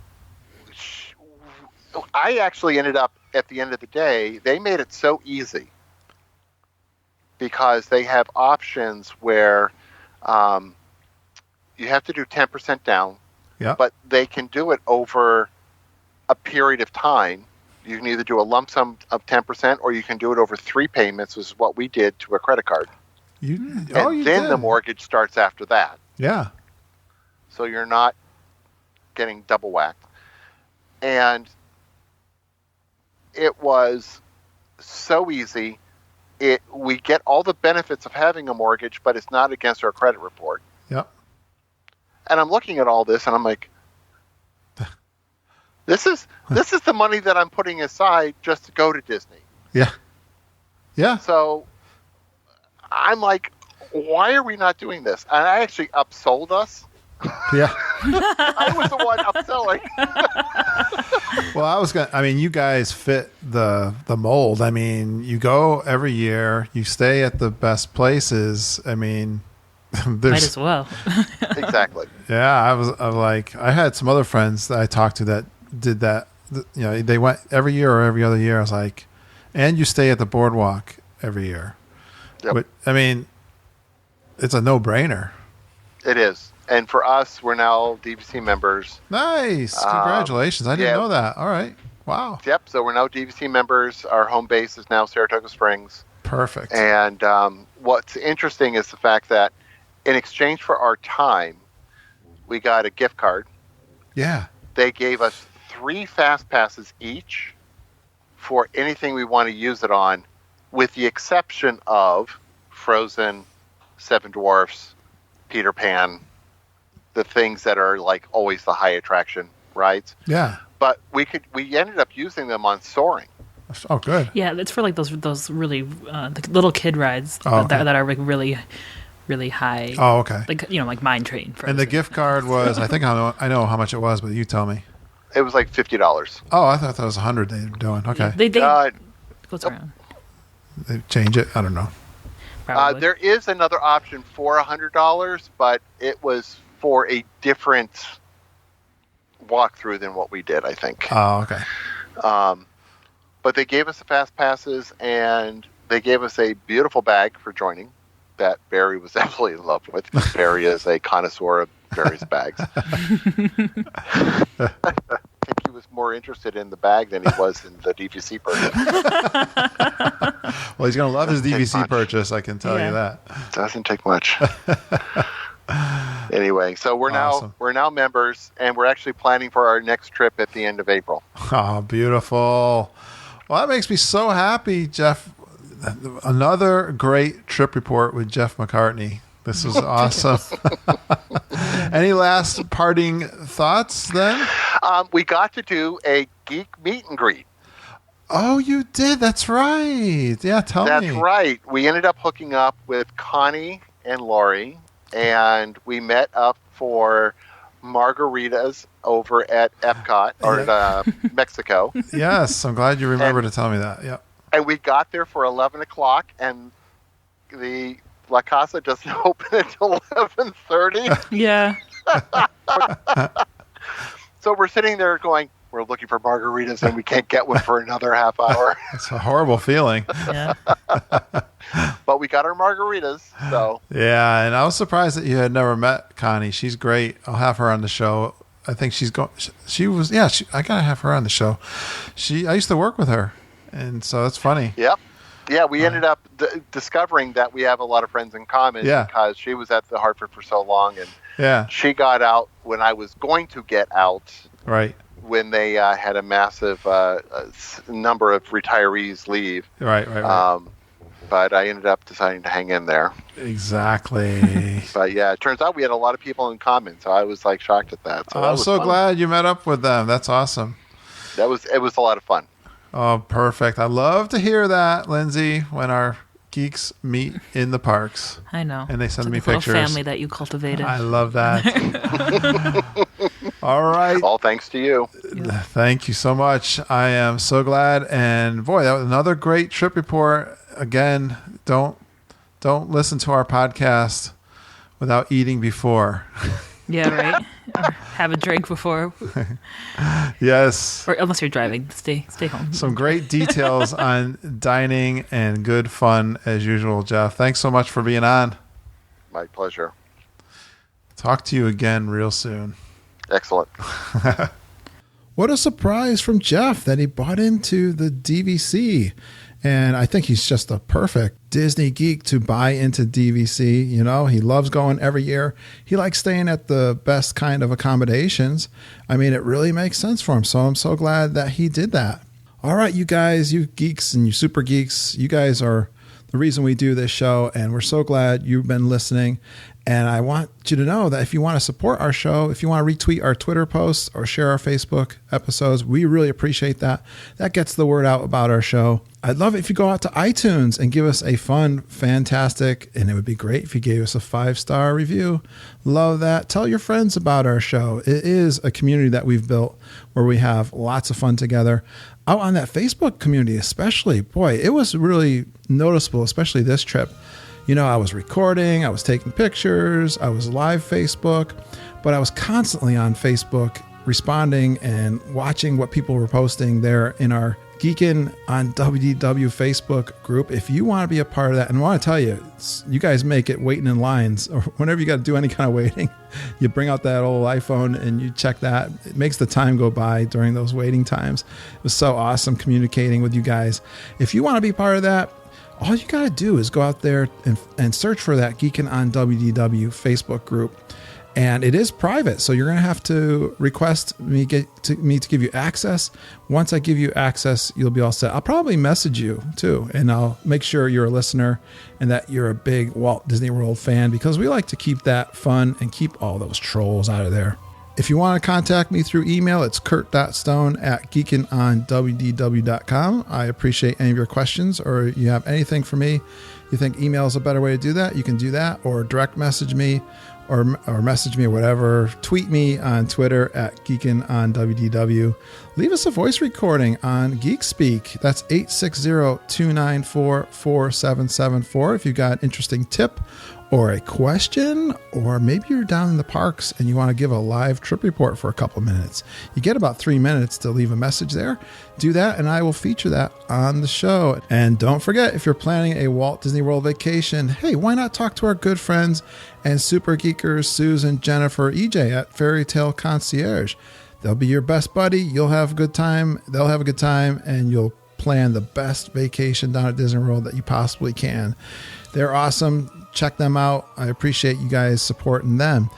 I actually ended up, at the end of the day, they made it so easy because they have options where you have to do 10% down, but they can do it over a period of time. You can either do a lump sum of 10% or you can do it over 3 payments, which is what we did to a credit card. Then the mortgage starts after that. Yeah. So you're not getting double whacked. And it was so easy. We get all the benefits of having a mortgage, but it's not against our credit report. Yep. And I'm looking at all this and I'm like, this is the money that I'm putting aside just to go to Disney. Yeah. Yeah. So I'm like, why are we not doing this? And I actually upsold us. Yeah. I was the one upselling. Well, you guys fit the mold. I mean, you go every year, you stay at the best places. I mean, might as well. Exactly. Yeah, I had some other friends that I talked to that did that. You know, they went every year or every other year. I was like, and you stay at the boardwalk every year. Yep. But, I mean, it's a no-brainer. It is. And for us, we're now DVC members. Nice. Congratulations. I didn't know that. All right. Wow. Yep. So we're now DVC members. Our home base is now Saratoga Springs. Perfect. And what's interesting is the fact that in exchange for our time, we got a gift card. Yeah. They gave us 3 fast passes each for anything we want to use it on, with the exception of Frozen, Seven Dwarfs, Peter Pan, the things that are like always the high attraction rides. Yeah. But we ended up using them on Soaring. Oh, good. Yeah, it's for like those really the little kid rides that are like really, really high. Oh, okay. Like like Mine Train. And the gift card was, I think I know how much it was, but you tell me. It was like $50. Oh, I thought that was $100 they were doing. Okay. They goes nope. around. They change it. I don't know. There is another option for $100, but it was for a different walkthrough than what we did, I think. Oh, okay. But they gave us the fast passes, and they gave us a beautiful bag for joining that Barry was absolutely in love with. Barry is a connoisseur of various bags. I think he was more interested in the bag than he was in the DVC purchase. Well, he's going to love his DVC purchase, I can tell you that. Doesn't take much. Anyway, so we're now members, and we're actually planning for our next trip at the end of April. Oh, beautiful. Well, that makes me so happy, Jeff. Another great trip report with Jeff McCartney. This was awesome. Any last parting thoughts then? We got to do a geek meet and greet. Oh, you did? That's right. Yeah, tell me. That's right. We ended up hooking up with Connie and Lori, and we met up for margaritas over at Epcot, or Mexico. Yes, I'm glad you remembered to tell me that. Yeah. And we got there for 11 o'clock, and the La Casa doesn't open until 11:30. Yeah. So we're sitting there going, we're looking for margaritas, and we can't get one for another half hour. It's a horrible feeling. Yeah. But we got our margaritas, so. Yeah, and I was surprised that you had never met Connie. She's great. I'll have her on the show. I think she's going. I gotta have her on the show. I used to work with her, and so that's funny. Yep. Yeah, we ended up discovering that we have a lot of friends in common because she was at the Hartford for so long, and she got out when I was going to get out. Right. When they had a massive number of retirees leave. Right. But I ended up deciding to hang in there. Exactly. But yeah, it turns out we had a lot of people in common, so I was like shocked at that. So I'm so glad you met up with them. That's awesome. It was a lot of fun. Oh, perfect. I love to hear that, Lindsay, when our geeks meet in the parks. I know. And they send me little pictures. Family that you cultivated. I love that. All right. All thanks to you. Thank you so much. I am so glad. And boy, that was another great trip report. Again, don't listen to our podcast without eating before. Yeah, right. Or have a drink before. Yes. Or unless you're driving, stay home. Some great details on dining and good fun as usual, Jeff. Thanks so much for being on. My pleasure. Talk to you again real soon. Excellent. What a surprise from Jeff that he bought into the DVC. And I think he's just a perfect Disney geek to buy into DVC. You know, he loves going every year. He likes staying at the best kind of accommodations. I mean, it really makes sense for him. So I'm so glad that he did that. All right, you guys, you geeks and you super geeks, you guys are the reason we do this show. And we're so glad you've been listening. And I want you to know that if you want to support our show, if you want to retweet our Twitter posts or share our Facebook episodes, we really appreciate that. That gets the word out about our show. I'd love it if you go out to iTunes and give us a fun, fantastic, and it would be great if you gave us a 5-star review. Love that. Tell your friends about our show. It is a community that we've built where we have lots of fun together. Out on that Facebook community especially, boy, it was really noticeable, especially this trip. You know, I was recording, I was taking pictures, I was live Facebook, but I was constantly on Facebook responding and watching what people were posting there in our Geekin on WDW Facebook group. If you want to be a part of that, and I want to tell you, you guys make it waiting in lines, or whenever you got to do any kind of waiting, you bring out that old iPhone and you check that. It makes the time go by during those waiting times. It was so awesome communicating with you guys. If you want to be part of that, all you got to do is go out there and search for that Geekin on WDW Facebook group. And it is private, so you're going to have to request me to give you access. Once I give you access, you'll be all set. I'll probably message you, too, and I'll make sure you're a listener and that you're a big Walt Disney World fan, because we like to keep that fun and keep all those trolls out of there. If you want to contact me through email, it's kurt.stone@geekinonwdw.com. I appreciate any of your questions, or you have anything for me. You think email is a better way to do that, you can do that, or direct message me, or message me or whatever. Tweet me on Twitter @GeekinOnWDW. Leave us a voice recording on GeekSpeak. That's 860-294-4774. If you've got an interesting tip or a question, or maybe you're down in the parks and you want to give a live trip report for a couple minutes. You get about 3 minutes to leave a message there. Do that, and I will feature that on the show. And don't forget, if you're planning a Walt Disney World vacation, hey, why not talk to our good friends and super geekers, Susan, Jennifer, EJ at Fairy Tale Concierge. They'll be your best buddy. You'll have a good time. They'll have a good time, and you'll plan the best vacation down at Disney World that you possibly can. They're awesome. Check them out. I appreciate you guys supporting them.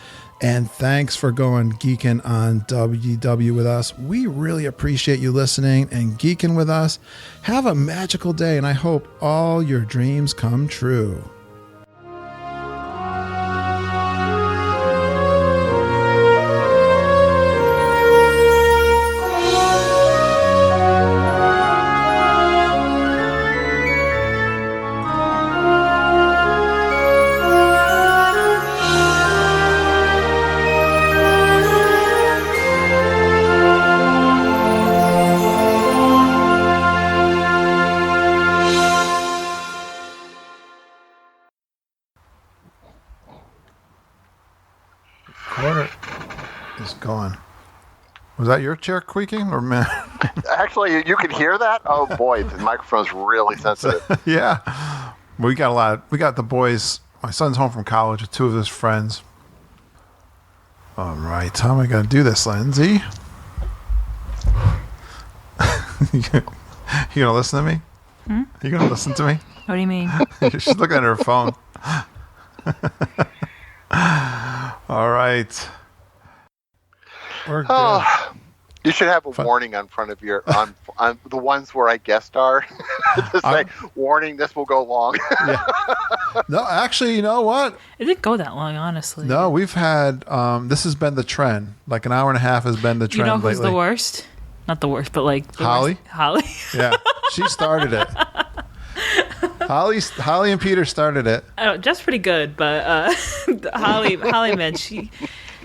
And thanks for going Geekin on WDW with us. We really appreciate you listening and geeking with us. Have a magical day, and I hope all your dreams come true. Was that your chair creaking or man? Actually, you can hear that? Oh boy, the microphone's really sensitive. Yeah. We got the boys. My son's home from college with two of his friends. All right. How am I going to do this, Lindsay? You going to listen to me? You going to listen to me? What do you mean? She's looking at her phone. All right. We're good. You should have a warning on front of your on the ones where I guest star to say, "Warning: this will go long." Yeah. No, actually, you know what? It didn't go that long, honestly. No, we've had this has been the trend. Like an hour and a half has been the trend. You know who's lately. the worst? Not the worst, but like the Holly. Worst. Holly. Yeah, she started it. Holly and Peter started it. Jeff's pretty good, but Holly, man, she.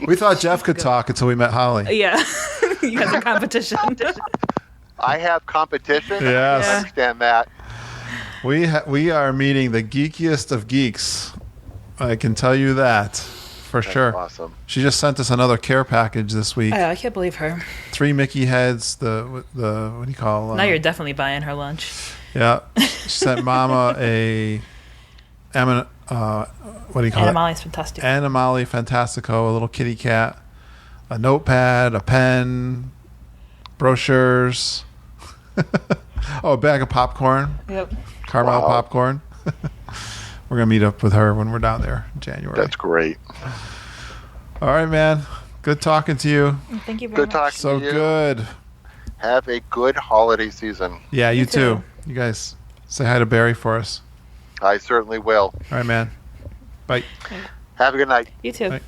We thought Jeff could talk until we met Holly. Yeah, you guys are competition. I have competition. Yes. I understand that. We are meeting the geekiest of geeks. I can tell you that for sure. Awesome. She just sent us another care package this week. I can't believe her. 3 Mickey heads. The what do you call? Now you're definitely buying her lunch. Yeah, she sent Mama a what do you call it? Animali's Fantastico. Animali Fantastico, a little kitty cat, a notepad, a pen, brochures. A bag of popcorn. Yep. Caramel popcorn. We're going to meet up with her when we're down there in January. That's great. All right, man. Good talking to you. Thank you very much. Good talking so to you. Good. Have a good holiday season. Yeah, you too. You guys say hi to Barry for us. I certainly will. All right, man. Bye. Have a good night. You too. Bye.